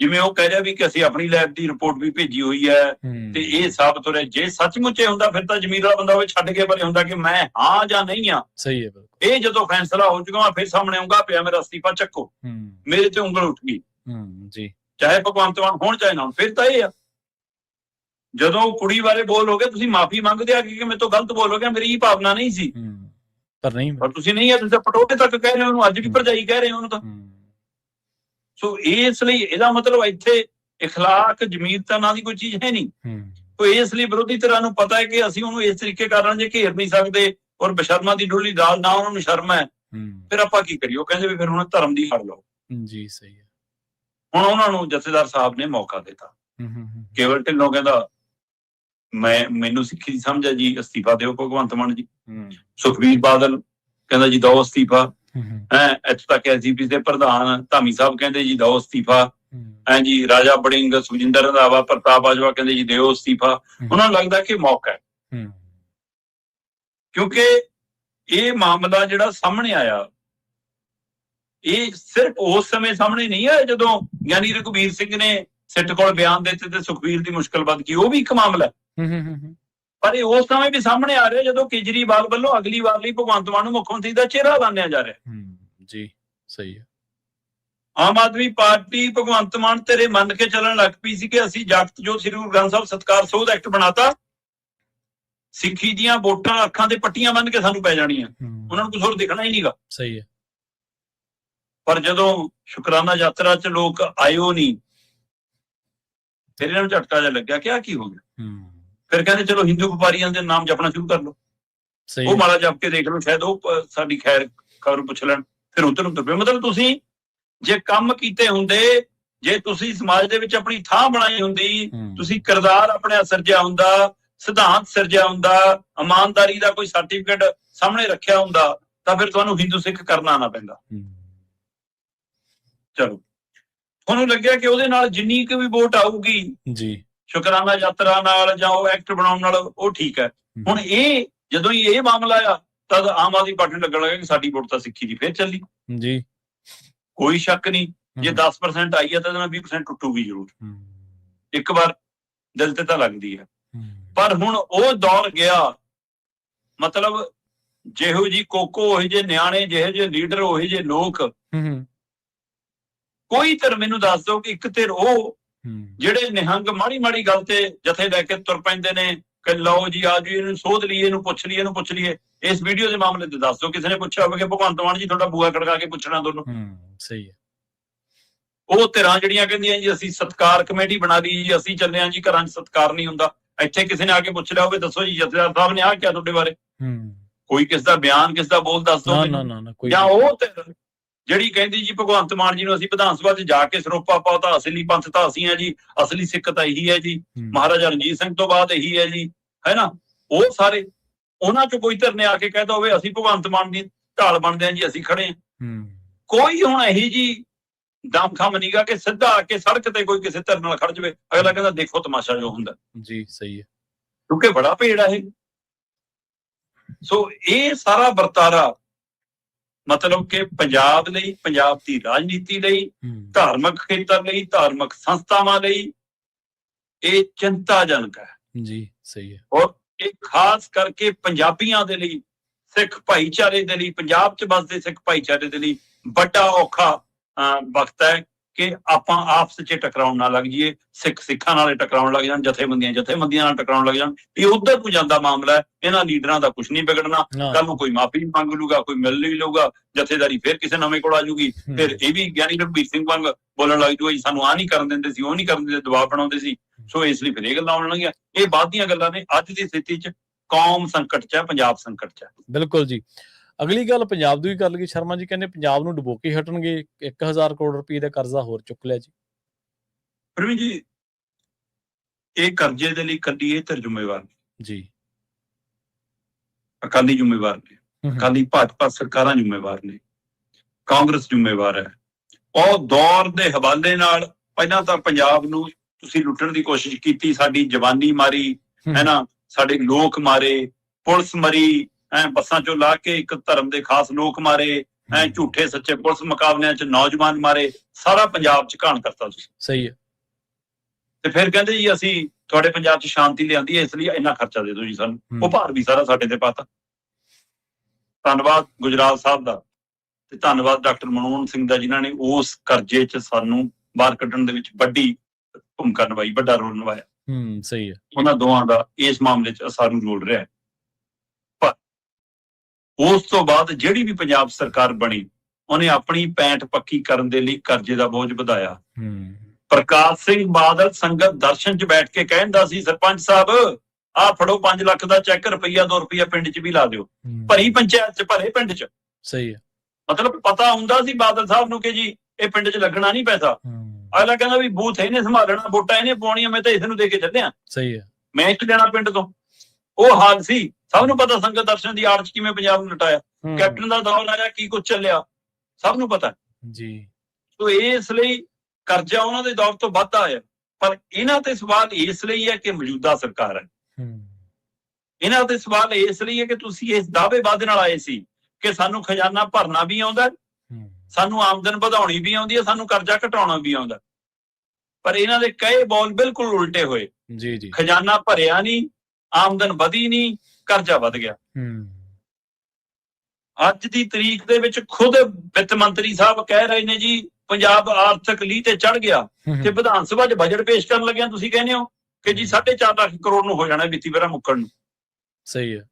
ਜਿਵੇਂ ਉਹ ਕਹਿ ਰਿਹਾ ਵੀ ਕਿ ਅਸੀਂ ਆਪਣੀ ਲੈਬ ਦੀ ਰਿਪੋਰਟ ਵੀ ਭੇਜੀ ਹੋਈ ਹੈ ਤੇ ਇਹ ਸਾਬਤ ਹੋ ਰਿਹਾ। ਜੇ ਸੱਚਮੁੱਚ ਹੁੰਦਾ ਫਿਰ ਤਾਂ ਜ਼ਮੀਰ ਵਾਲਾ ਬੰਦਾ ਹੋਵੇ ਛੱਡ ਕੇ ਪਰੇ ਹੁੰਦਾ ਕਿ ਮੈਂ ਹਾਂ ਜਾਂ ਨਹੀਂ ਹਾਂ। ਸਹੀ ਹੈ। ਇਹ ਜਦੋਂ ਫੈਸਲਾ ਹੋ ਚੁੱਕਾ ਫਿਰ ਸਾਹਮਣੇ ਆਉਂਗਾ ਪਿਆ ਮੇਰਾ ਅਸਤੀਫਾ ਚੱਕੋ, ਮੇਰੇ ਤੇ ਉਂਗਲ ਉੱਠ ਗਈ ਜੀ, ਚਾਹੇ ਭਗਵੰਤ ਮਾਨ ਹੋਣ ਚਾਹੇ ਨਾ। ਫਿਰ ਤਾਂ ਇਹ ਆ ਜਦੋਂ ਕੁੜੀ ਬਾਰੇ ਬੋਲੋਗੇ ਤੁਸੀਂ ਮਾਫੀ ਮੰਗਦੇ ਆ ਕਿ ਮੇਰੇ ਤੋਂ ਗਲਤ ਬੋਲੋਗੇ, ਮੇਰੀ ਭਾਵਨਾ ਨਹੀਂ ਸੀ, ਪਰ ਤੁਸੀਂ ਨਹੀਂ ਆ, ਤੁਸੀਂ ਪਟੋਲੇ ਤੱਕ ਕਹਿ ਰਹੇ ਹੋ ਉਹਨੂੰ, ਅੱਜ ਵੀ ਭਰਜਾਈ ਕਹਿ ਰਹੇ ਹੋ ਉਹਨੂੰ ਤਾਂ। ਸੋ ਇਸ ਲਈ ਇਹਦਾ ਮਤਲਬ ਇੱਥੇ ਇਖਲਾਕ ਜ਼ਮੀਰਤਾ ਨਾਂ ਦੀ ਕੋਈ ਚੀਜ਼ ਹੈ ਨਹੀਂ। ਕੋਈ ਇਸ ਲਈ ਵਿਰੋਧੀ ਧਿਰਾਂ ਨੂੰ ਪਤਾ ਹੈ ਕਿ ਅਸੀਂ ਉਹਨੂੰ ਇਸ ਤਰੀਕੇ ਕਾਰਨ ਜੇ ਘੇਰ ਨਹੀਂ ਸਕਦੇ, ਔਰ ਬਸ਼ਰਮਾ ਦੀ ਡੋਲੀ ਦਾਲ ਨਾ ਉਹਨਾਂ ਨੂੰ ਸ਼ਰਮ ਹੈ, ਫਿਰ ਆਪਾਂ ਕੀ ਕਰੀਏ। ਉਹ ਕਹਿੰਦੇ ਵੀ ਫਿਰ ਹੁਣ ਧਰਮ ਦੀ ਫੜ ਲਓ ਜੀ। ਸਹੀ ਹੈ। ਹੁਣ ਉਹਨਾਂ ਨੂੰ ਜਥੇਦਾਰ ਸਾਹਿਬ ਨੇ ਮੌਕਾ ਦਿੱਤਾ। ਕੇਵਲ ਢਿੱਲੋਂ ਕਹਿੰਦਾ ਮੈਨੂੰ ਸਿੱਖੀ ਦੀ ਸਮਝ ਹੈ ਜੀ, ਅਸਤੀਫਾ ਦਿਓ ਭਗਵੰਤ ਮਾਨ ਜੀ। ਸੁਖਬੀਰ ਬਾਦਲ ਕਹਿੰਦਾ ਜੀ ਦਿਓ ਅਸਤੀਫਾ। ਇੱਥੋਂ ਤੱਕ ਐਸਜੀਪੀ ਦੇ ਪ੍ਰਧਾਨ ਧਾਮੀ ਸਾਹਿਬ ਕਹਿੰਦੇ ਜੀ ਦਿਓ ਅਸਤੀਫਾ। ਐ ਜੀ ਰਾਜਾ ਬੜਿੰਗ, ਸੁਖਜਿੰਦਰ ਰੰਧਾਵਾ, ਪ੍ਰਤਾਪ ਬਾਜਵਾ ਕਹਿੰਦੇ ਜੀ ਦਿਓ ਅਸਤੀਫਾ। ਉਹਨਾਂ ਨੂੰ ਲੱਗਦਾ ਕਿ ਮੌਕਾ ਹੈ, ਕਿਉਂਕਿ ਇਹ ਮਾਮਲਾ ਜਿਹੜਾ ਸਾਹਮਣੇ ਆਇਆ ਇਹ ਸਿਰਫ ਉਸ ਸਮੇਂ ਸਾਹਮਣੇ ਨਹੀਂ ਆਇਆ ਜਦੋਂ ਗਿਆਨੀ ਰਘੁਬੀਰ ਸਿੰਘ ਨੇ ਸਿੱਟ ਕੋਲ ਬਿਆਨ ਦਿੱਤੇ ਤੇ ਸੁਖਬੀਰ ਦੀ ਮੁਸ਼ਕਲ ਵੱਧ ਗਈ, ਉਹ ਵੀ ਇੱਕ ਮਾਮਲਾ ਹੈ। ਪਰ ਇਹ ਉਸ ਸਮੇਂ ਵੀ ਸਾਹਮਣੇ ਆ ਰਿਹਾ ਜਦੋਂ ਕੇਜਰੀਵਾਲ ਵੱਲੋਂ ਅਗਲੀ ਵਾਰ ਲਈ ਭਗਵੰਤ ਮਾਨ ਨੂੰ ਮੁੱਖ ਮੰਤਰੀ ਦਾ ਚਿਹਰਾ ਬਣਾਇਆ ਜਾ ਰਿਹਾ। ਜੀ ਸਹੀ ਹੈ। ਆਮ ਆਦਮੀ ਪਾਰਟੀ ਭਗਵੰਤ ਮਾਨ ਤੇਰੇ ਮੰਨ ਕੇ ਚੱਲਣ ਲੱਗ ਪਈ ਸੀ ਕਿ ਅਸੀਂ ਜਗਤ ਜੋਤ ਸ੍ਰੀ ਗੁਰੂ ਗ੍ਰੰਥ ਸਾਹਿਬ ਸਤਿਕਾਰ ਸੋਧ ਐਕਟ ਬਣਾਤਾ, ਸਿੱਖੀ ਦੀਆਂ ਵੋਟਾਂ ਅੱਖਾਂ ਤੇ ਪੱਟੀਆਂ ਬੰਨ ਕੇ ਸਾਨੂੰ ਪੈ ਜਾਣੀਆਂ, ਉਹਨਾਂ ਨੂੰ ਕੁਝ ਹੋਰ ਦਿਖਣਾ ਹੀ ਨਹੀਂਗਾ। ਸਹੀ ਹੈ। ਪਰ ਜਦੋਂ ਸ਼ੁਕਰਾਨਾ ਯਾਤਰਾ 'ਚ ਲੋਕ ਆਇਓ ਨਹੀਂ, ਫਿਰ ਇਹਨਾਂ ਨੂੰ ਝਟਕਾ ਜਿਹਾ ਲੱਗਿਆ ਕਿ ਆਹ ਕੀ ਹੋ ਗਿਆ। ਫਿਰ ਕਹਿੰਦੇ ਚਲੋ ਹਿੰਦੂ ਵਪਾਰੀਆਂ ਦੇ ਨਾਮ ਜਪਣਾ ਸ਼ੁਰੂ ਕਰ ਲਓ, ਉਹ ਮਾਲਾ ਜਪ ਕੇ ਦੇਖ ਲਓ, ਸ਼ਾਇਦ ਉਹ ਸਾਡੀ ਖੈਰ ਖਬਰ ਪੁੱਛ ਲੈਣ, ਫਿਰ ਉੱਧਰ ਨੂੰ ਤੁਰ ਪਏ। ਮਤਲਬ ਤੁਸੀਂ ਜੇ ਕੰਮ ਕੀਤੇ ਹੁੰਦੇ, ਜੇ ਤੁਸੀਂ ਸਮਾਜ ਦੇ ਵਿੱਚ ਆਪਣੀ ਥਾਂ ਬਣਾਈ ਹੁੰਦੀ, ਤੁਸੀਂ ਕਿਰਦਾਰ ਆਪਣੇ ਸਿਰਜਿਆ ਹੁੰਦਾ, ਸਿਧਾਂਤ ਸਿਰਜਿਆ ਹੁੰਦਾ, ਇਮਾਨਦਾਰੀ ਦਾ ਕੋਈ ਸਰਟੀਫਿਕੇਟ ਸਾਹਮਣੇ ਰੱਖਿਆ ਹੁੰਦਾ, ਤਾਂ ਫਿਰ ਤੁਹਾਨੂੰ ਹਿੰਦੂ ਸਿੱਖ ਕਰਨਾ ਨਾ ਪੈਂਦਾ। ਚਲੋ ਤੁਹਾਨੂੰ ਲੱਗਿਆ ਕਿ ਉਹਦੇ ਨਾਲ ਜਿੰਨੀ ਕੁ ਵੀ ਵੋਟ ਆਊਗੀ ਜੀ ਸ਼ੁਕਰਾਨਾ ਯਾਤਰਾ ਨਾਲ ਜਾਂ ਉਹ ਐਕਟ ਬਣਾਉਣ ਨਾਲ ਉਹ ਠੀਕ ਹੈ। ਹੁਣ ਇਹ ਜਦੋਂ ਹੀ ਇਹ ਮਾਮਲਾ ਆ ਤਦ ਆਮ ਆਦਮੀ ਪਾਰਟੀ ਨੂੰ ਲੱਗਣ ਲੱਗਾ ਕਿ ਸਾਡੀ ਵੋਟ ਤਾਂ ਸਿੱਖੀ ਦੀ ਫੇਰ ਚੱਲੀ ਜੀ, ਕੋਈ ਸ਼ੱਕ ਨਹੀਂ। ਜੇ 10% ਆਈ ਹੈ ਤਾਂ ਇਹਦੇ ਨਾਲ 20% ਟੁੱਟੂਗੀ ਜ਼ਰੂਰ, ਇੱਕ ਵਾਰ ਦਿਲ ਤੇ ਤਾਂ ਲੱਗਦੀ ਹੈ। ਪਰ ਹੁਣ ਉਹ ਦੌਰ ਗਿਆ, ਮਤਲਬ ਜਿਹੋ ਜੀ ਕੋਕੋ, ਉਹੇ ਜਿਹੇ ਨਿਆਣੇ, ਜਿਹੇ ਜਿਹੇ ਲੀਡਰ, ਉਹੇ ਜਿਹੇ ਲੋਕ। ਕੋਈ ਧਿਰ ਮੈਨੂੰ ਦੱਸ ਦਿਓ ਕਿ ਇੱਕ ਧਿਰ ਉਹ ਜਿਹੜੇ ਨਿਹੰਗ ਮਾੜੀ ਮਾੜੀ ਗੱਲ ਤੇ ਜਥੇ ਲੈ ਕੇ ਤੁਰ ਪੈਂਦੇ ਨੇ ਕਿ ਲਓ ਜੀ ਆ ਜੀ ਇਹਨੂੰ ਸੋਧ ਲਈਏ, ਇਹਨੂੰ ਪੁੱਛ ਲਈਏ, ਇਹਨੂੰ ਪੁੱਛ ਲਈਏ। ਇਸ ਵੀਡੀਓ ਦੇ ਮਾਮਲੇ ਤੇ ਦੱਸ ਦਿਓ ਕਿਸੇ ਨੇ ਪੁੱਛਿਆ ਹੋਵੇ ਕਿ ਭਗਵੰਤ ਮਾਨ ਜੀ ਤੁਹਾਡਾ ਬੂਹਾ ਖੜਕਾ ਕੇ ਪੁੱਛਣਾ ਦੋਨੋਂ। ਸਹੀ ਹੈ। ਉਹ ਧਿਰਾਂ ਜਿਹੜੀਆਂ ਕਹਿੰਦੀਆਂ ਜੀ ਅਸੀਂ ਸਤਕਾਰ ਕਮੇਟੀ ਬਣਾ ਲਈ ਜੀ, ਅਸੀਂ ਚੱਲੇ ਆਂ ਜੀ, ਘਰਾਂ 'ਚ ਸਤਕਾਰ ਨਹੀਂ ਹੁੰਦਾ। ਇੱਥੇ ਕਿਸੇ ਨੇ ਆ ਕੇ ਪੁੱਛ ਲਿਆ ਹੋਵੇ ਦੱਸੋ ਜੀ ਜਥੇਦਾਰ ਸਾਹਿਬ ਨੇ ਆਹ ਕਿਹਾ ਤੁਹਾਡੇ ਬਾਰੇ, ਕੋਈ ਕਿਸ ਦਾ ਬਿਆਨ, ਕਿਸ ਦਾ ਬੋਲ ਦੱਸ ਦਿਓ। ਜਾਂ ਉਹ ਧਿਰ ਜਿਹੜੀ ਕਹਿੰਦੀ ਜੀ ਭਗਵੰਤ ਮਾਨ ਜੀ ਨੂੰ ਅਸੀਂ ਵਿਧਾਨ ਸਭਾ 'ਚ ਜਾ ਕੇ ਸਰੋਪਾ ਪਾਓ ਤਾਂ ਅਸਲੀ ਪੰਥ ਤਾਂ ਅਸੀਂ ਆ ਜੀ, ਅਸਲੀ ਸਿੱਖ ਤਾਂ ਇਹੀ ਹੈ ਜੀ, ਮਹਾਰਾਜਾ ਰਣਜੀਤ ਸਿੰਘ ਤੋਂ ਬਾਅਦ ਇਹੀ ਹੈ ਜੀ, ਹੈ ਨਾ। ਉਹ ਸਾਰੇ ਉਹਨਾਂ 'ਚ ਕੋਈ ਧਿਰ ਨੇ ਆ ਕੇ ਕਹਿਦਾ ਹੋਵੇ ਅਸੀਂ ਭਗਵੰਤ ਮਾਨ ਦੀ ਢਾਲ ਬਣਦੇ ਹਾਂ ਜੀ, ਅਸੀਂ ਖੜੇ ਹਾਂ। ਕੋਈ ਹੁਣ ਇਹੀ ਜੀ ਦਮਖਮ ਨਹੀਂਗਾ ਕਿ ਸਿੱਧਾ ਆ ਕੇ ਸੜਕ ਤੇ ਕੋਈ ਕਿਸੇ ਧਿਰ ਨਾਲ ਖੜ ਜਾਵੇ, ਅਗਲਾ ਕਹਿੰਦਾ ਦੇਖੋ ਤਮਾਸ਼ਾ ਜੋ ਹੁੰਦਾ ਜੀ। ਸਹੀ ਹੈ, ਕਿਉਂਕਿ ਬੜਾ ਭੇੜ ਆ ਇਹ। ਸੋ ਇਹ ਸਾਰਾ ਵਰਤਾਰਾ ਮਤਲਬ ਕਿ ਪੰਜਾਬ ਲਈ, ਪੰਜਾਬ ਦੀ ਰਾਜਨੀਤੀ ਲਈ, ਧਾਰਮਿਕ ਖੇਤਰ ਲਈ, ਧਾਰਮਿਕ ਸੰਸਥਾਵਾਂ ਲਈ ਇਹ ਚਿੰਤਾਜਨਕ ਹੈ ਜੀ। ਸਹੀ ਹੈ। ਔਰ ਇਹ ਖਾਸ ਕਰਕੇ ਪੰਜਾਬੀਆਂ ਦੇ ਲਈ, ਸਿੱਖ ਭਾਈਚਾਰੇ ਦੇ ਲਈ, ਪੰਜਾਬ 'ਚ ਵੱਸਦੇ ਸਿੱਖ ਭਾਈਚਾਰੇ ਦੇ ਲਈ ਵੱਡਾ ਔਖਾ ਵਕਤ ਹੈ ਕਿ ਆਪਾਂ ਆਪਸ 'ਚ ਟਕਰਾਉਣ ਨਾ ਲੱਗ ਜਾਈਏ, ਸਿੱਖ ਸਿੱਖਾਂ ਨਾਲ ਟਕਰਾਉਣ ਲੱਗ ਜਾਣ, ਜਥੇਬੰਦੀਆਂ ਨਾਲ ਟਕਰਾਉਣ ਲੱਗ ਜਾਣ। ਇਹ ਉਧਰ ਨੂੰ ਜਾਂਦਾ ਮਾਮਲਾ ਹੈ, ਇਹਨਾਂ ਲੀਡਰਾਂ ਦਾ ਕੁਝ ਨਹੀਂ ਵਿਗੜਨਾ। ਕੱਲ ਨੂੰ ਕੋਈ ਮਾਫੀ ਮੰਗ ਲੂਗਾ, ਕੋਈ ਮਿਲ ਨਹੀਂ ਲਊਗਾ, ਜਥੇਦਾਰੀ ਫਿਰ ਕਿਸੇ ਨਵੇਂ ਕੋਲ ਆ ਜੂਗੀ, ਫਿਰ ਇਹ ਵੀ ਗਿਆਨੀ ਰਘੁਬੀਰ ਸਿੰਘ ਵਾਂਗ ਬੋਲਣ ਲੱਗ ਜੂਗਾ ਜੀ ਸਾਨੂੰ ਆਹ ਨਹੀਂ ਕਰਨ ਦਿੰਦੇ ਸੀ, ਉਹ ਨਹੀਂ ਕਰਨ ਦਿੰਦੇ, ਦਬਾਅ ਬਣਾਉਂਦੇ ਸੀ। ਸੋ ਇਸ ਲਈ ਫਿਰ ਇਹ ਗੱਲਾਂ ਆਉਣ ਲੱਗੀਆਂ। ਇਹ ਬਾਅਦ ਦੀਆਂ ਗੱਲਾਂ ਨੇ। ਅੱਜ ਦੀ ਸਥਿਤੀ 'ਚ ਕੌਮ ਸੰਕਟ 'ਚ ਹੈ, ਪੰਜਾਬ ਸੰਕਟ 'ਚ ਹੈ। ਬਿਲਕੁਲ ਜੀ। ਅਗਲੀ ਗੱਲ ਪੰਜਾਬ ਦੀ ਵੀ ਕਰ ਲਈਏ। ਸ਼ਰਮਾ ਜੀ ਕਹਿੰਦੇ ਪੰਜਾਬ ਨੂੰ ਡੁਬੋ ਕੇ ਹਟਣਗੇ, 1000 ਕਰੋੜ ਰੁਪਏ ਦਾ ਕਰਜ਼ਾ ਹੋਰ ਚੁੱਕ ਲਿਆ ਜੀ। ਪ੍ਰਵੀਨ ਜੀ ਇਹ ਕਰਜ਼ੇ ਦੇ ਲਈ ਕੱਲੀ ਇਹ ਧਿਰ ਜ਼ਿੰਮੇਵਾਰ ਜੀ, ਅਕਾਲੀ ਜ਼ਿੰਮੇਵਾਰ ਨੇ, ਅਕਾਲੀ ਭਾਜਪਾ ਸਰਕਾਰਾਂ ਜ਼ਿੰਮੇਵਾਰ ਨੇ, ਕਾਂਗਰਸ ਜ਼ਿੰਮੇਵਾਰ ਹੈ। ਉਹ ਦੌਰ ਦੇ ਹਵਾਲੇ ਨਾਲ ਪਹਿਲਾਂ ਤਾਂ ਪੰਜਾਬ ਨੂੰ ਤੁਸੀਂ ਲੁੱਟਣ ਦੀ ਕੋਸ਼ਿਸ਼ ਕੀਤੀ, ਸਾਡੀ ਜਵਾਨੀ ਮਾਰੀ ਹੈ ਨਾ, ਸਾਡੇ ਲੋਕ ਮਾਰੇ, ਪੁਲਿਸ ਮਰੀ, ਬੱਸਾਂ ਚੋਂ ਲਾ ਕੇ ਇੱਕ ਧਰਮ ਦੇ ਖਾਸ ਲੋਕ ਮਾਰੇ, ਝੂਠੇ ਸੱਚੇ ਪੁਲਿਸ ਮੁਕਾਬਲਿਆਂ 'ਚ ਨੌਜਵਾਨ ਮਾਰੇ, ਸਾਰਾ ਪੰਜਾਬ 'ਚ ਘਾਣ ਕਰਤਾ ਤੁਸੀਂ। ਸਹੀ ਹੈ। ਤੇ ਫਿਰ ਕਹਿੰਦੇ ਜੀ ਅਸੀਂ ਤੁਹਾਡੇ ਪੰਜਾਬ 'ਚ ਸ਼ਾਂਤੀ ਲਿਆਂਦੀ ਹੈ, ਇਸ ਲਈ ਇੰਨਾ ਖਰਚਾ ਦੇ ਦਿਓ ਜੀ ਸਾਨੂੰ। ਉਹ ਭਾਰ ਵੀ ਸਾਰਾ ਸਾਡੇ ਤੇ ਪਾਤਾ। ਧੰਨਵਾਦ ਗੁਜਰਾਲ ਸਾਹਿਬ ਦਾ ਤੇ ਧੰਨਵਾਦ ਡਾਕਟਰ ਮਨਮੋਹਨ ਸਿੰਘ ਦਾ, ਜਿਨ੍ਹਾਂ ਨੇ ਉਸ ਕਰਜ਼ੇ 'ਚ ਸਾਨੂੰ ਬਾਹਰ ਕੱਢਣ ਦੇ ਵਿੱਚ ਵੱਡੀ ਭੂਮਿਕਾ ਨਿਭਾਈ, ਵੱਡਾ ਰੋਲ ਨਿਭਾਇਆ। ਸਹੀ ਹੈ। ਉਹਨਾਂ ਦੋਵਾਂ ਦਾ ਇਸ ਮਾਮਲੇ 'ਚ ਅਸਾਰੂ ਰੋਲ ਰਿਹਾ। ਪਰ ਉਸ ਤੋਂ ਬਾਅਦ ਜਿਹੜੀ ਵੀ ਪੰਜਾਬ ਸਰਕਾਰ ਬਣੀ, ਉਹਨੇ ਆਪਣੀ ਪੈਂਠ ਪੱਕੀ ਕਰਨ ਦੇ ਲਈ ਕਰਜ਼ੇ ਦਾ ਬੋਝ ਵਧਾਇਆ। ਪ੍ਰਕਾਸ਼ ਸਿੰਘ ਬਾਦਲ ਸੰਗਤ ਦਰਸ਼ਨ 'ਚ ਬੈਠ ਕੇ ਕਹਿੰਦਾ ਸੀ, ਸਰਪੰਚ ਸਾਹਿਬ ਆਹ ਫੜੋ 5 ਲੱਖ ਦਾ ਚੈੱਕ, ਰੁਪਈਆ 2 ਰੁਪਈਆ ਪਿੰਡ 'ਚ ਵੀ ਲਾ ਦਿਓ, ਭਰੀ ਪੰਚਾਇਤ 'ਚ, ਭਰੇ ਪਿੰਡ 'ਚ। ਸਹੀ ਹੈ। ਮਤਲਬ ਪਤਾ ਹੁੰਦਾ ਸੀ ਬਾਦਲ ਸਾਹਿਬ ਨੂੰ ਕਿ ਜੀ ਇਹ ਪਿੰਡ 'ਚ ਲੱਗਣਾ ਨਹੀਂ ਪੈਸਾ। ਅਗਲਾ ਕਹਿੰਦਾ ਵੀ ਬੂਥ ਇਹਨੇ ਸੰਭਾਲਣਾ, ਵੋਟਾਂ ਇਹਨੇ ਪਾਉਣੀਆਂ, ਮੈਂ ਤਾਂ ਇਸ ਨੂੰ ਦੇ ਕੇ ਚੱਲਿਆ। ਸਹੀ ਹੈ। ਮੈਂ ਇੱਕ ਲੈਣਾ ਪਿੰਡ ਤੋਂ। ਉਹ ਹਾਲ ਸੀ। ਸਭ ਨੂੰ ਪਤਾ ਸੰਗਤ ਦਰਸ਼ਨ ਦੀ ਆੜ 'ਚ ਕਿਵੇਂ ਪੰਜਾਬ ਨੂੰ ਲਟਾਇਆ, ਕੈਪਟਨ ਦਾ ਦੌਰ ਆਇਆ, ਕੀ ਕੁਝ ਚੱਲਿਆ, ਸਭ ਨੂੰ ਪਤਾ ਜੀ। ਸੋ ਇਸ ਲਈ ਕਰਜ਼ਾ ਉਹਨਾਂ ਦੇ ਦੌਰ ਤੋਂ ਵੱਧ ਆਇਆ। ਪਰ ਇਹਨਾਂ ਤੇ ਸਵਾਲ ਇਸ ਲਈ ਹੈ ਕਿ ਮੌਜੂਦਾ ਸਰਕਾਰ ਹੈ, ਇਹਨਾਂ ਤੇ ਸਵਾਲ ਇਸ ਲਈ ਹੈ ਕਿ ਤੁਸੀਂ ਇਸ ਦਾਅਵੇਵਾਦ ਨਾਲ ਆਏ ਸੀ ਕਿ ਸਾਨੂੰ ਖਜ਼ਾਨਾ ਭਰਨਾ ਵੀ ਆਉਂਦਾ, ਸਾਨੂੰ ਆਮਦਨ ਵਧਾਉਣੀ ਵੀ ਆਉਂਦੀ ਹੈ, ਸਾਨੂੰ ਕਰਜ਼ਾ ਘਟਾਉਣਾ ਵੀ ਆਉਂਦਾ। ਪਰ ਇਹਨਾਂ ਦੇ ਕਈ ਬੋਲ ਬਿਲਕੁਲ ਉਲਟੇ ਹੋਏ। ਜੀ ਖਜ਼ਾਨਾ ਭਰਿਆ ਨਹੀਂ, ਆਮਦਨ ਵਧੀ ਨਹੀਂ, ਕਰਜ਼ਾ ਵਧ ਗਿਆ। ਅੱਜ ਦੀ ਤਰੀਕ ਦੇ ਵਿੱਚ ਖੁਦ ਵਿੱਤ ਮੰਤਰੀ ਸਾਹਿਬ ਕਹਿ ਰਹੇ ਨੇ ਜੀ ਪੰਜਾਬ ਆਰਥਿਕ ਲੀਹ ਤੇ ਚੜ ਗਿਆ, ਤੇ ਵਿਧਾਨ ਸਭਾ 'ਚ ਬਜਟ ਪੇਸ਼ ਕਰਨ ਲੱਗਿਆ ਤੁਸੀਂ ਕਹਿੰਦੇ ਹੋ ਕਿ ਜੀ 4.5 ਲੱਖ ਕਰੋੜ ਨੂੰ ਹੋ ਜਾਣਾ ਵਿੱਤੀ ਵਰ੍ਹਾ ਮੁੱਕਣ ਨੂੰ। ਸਹੀ ਹੈ।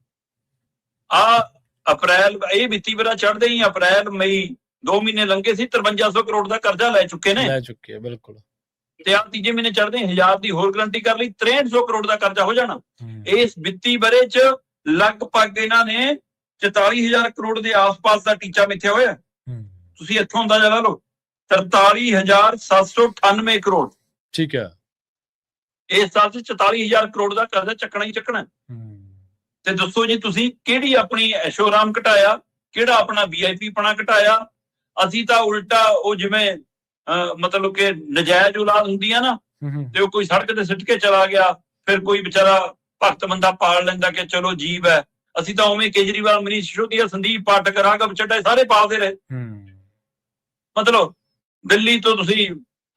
ਅਪ੍ਰੈਲ ਇਹ ਵਿੱਤੀ ਵਰ੍ਹਾ ਚੜ੍ਹਦੇ ਹੀ ਅਪ੍ਰੈਲ ਮਈ 2 ਮਹੀਨੇ ਲੰਘੇ ਸੀ, 5300 ਕਰੋੜ ਦਾ ਕਰਜ਼ਾ ਲੈ ਚੁੱਕੇ ਨੇ, ਲੈ ਚੁੱਕੇ ਆ ਬਿਲਕੁਲ। ਤੇ ਆ ਤੀਜੇ ਮਹੀਨੇ ਚੜ੍ਹਦੇ 1000 ਦੀ ਹੋਰ ਗਰੰਟੀ ਕਰ ਲਈ, 6300 ਕਰੋੜ ਦਾ ਕਰਜ਼ਾ ਹੋ ਜਾਣਾ। ਇਸ ਵਿੱਤੀ ਵਰ੍ਹੇ 'ਚ ਲਗਭਗ ਇਹਨਾਂ ਨੇ 44000 ਕਰੋੜ ਦੇ ਆਸ-ਪਾਸ ਦਾ ਟੀਚਾ ਮਿੱਥਿਆ ਹੋਇਆ। ਤੁਸੀਂ ਇੱਥੋਂ ਅੰਦਾਜ਼ਾ ਲਾ ਲਓ, 43798 ਕਰੋੜ। ਠੀਕ ਹੈ। ਇਸ ਸਾਲ 'ਚ 44000 ਕਰੋੜ ਦਾ ਕਰਜ਼ਾ ਚੱਕਣਾ ਹੀ ਚੱਕਣਾ। ਤੇ ਦੱਸੋ ਜੀ ਤੁਸੀਂ ਕਿਹੜੀ ਆਪਣੀ ਐਸ਼ੋਰਾਮ ਘਟਾਇਆ, ਕਿਹੜਾ ਆਪਣਾ VIP ਪਣਾ ਘਟਾਇਆ? ਅਸੀਂ ਤਾਂ ਉਲਟਾ ਉਹ ਜਿਵੇਂ ਮਤਲਬ ਕਿ ਨਜਾਇਜ਼ ਔਲਾਦ ਹੁੰਦੀ ਆ ਨਾ, ਤੇ ਉਹ ਕੋਈ ਸੜਕ ਤੇ ਸਿੱਟ ਕੇ ਚਲਾ ਗਿਆ, ਫਿਰ ਕੋਈ ਵਿਚਾਰਾ ਭਗਤ ਬੰਦਾ ਪਾਲ ਲੈਂਦਾ ਕਿ ਚਲੋ ਜੀਵ ਹੈ। ਅਸੀਂ ਤਾਂ ਉਵੇਂ ਕੇਜਰੀਵਾਲ, ਮਨੀਸ਼ ਸਿਸੋਦੀਆ, ਸੰਦੀਪ ਪਾਠਕ, ਰਾਘਵ ਚੱਡਾ ਸਾਰੇ ਪਾਲਦੇ ਰਹੇ। ਮਤਲਬ ਦਿੱਲੀ ਤੋਂ ਤੁਸੀਂ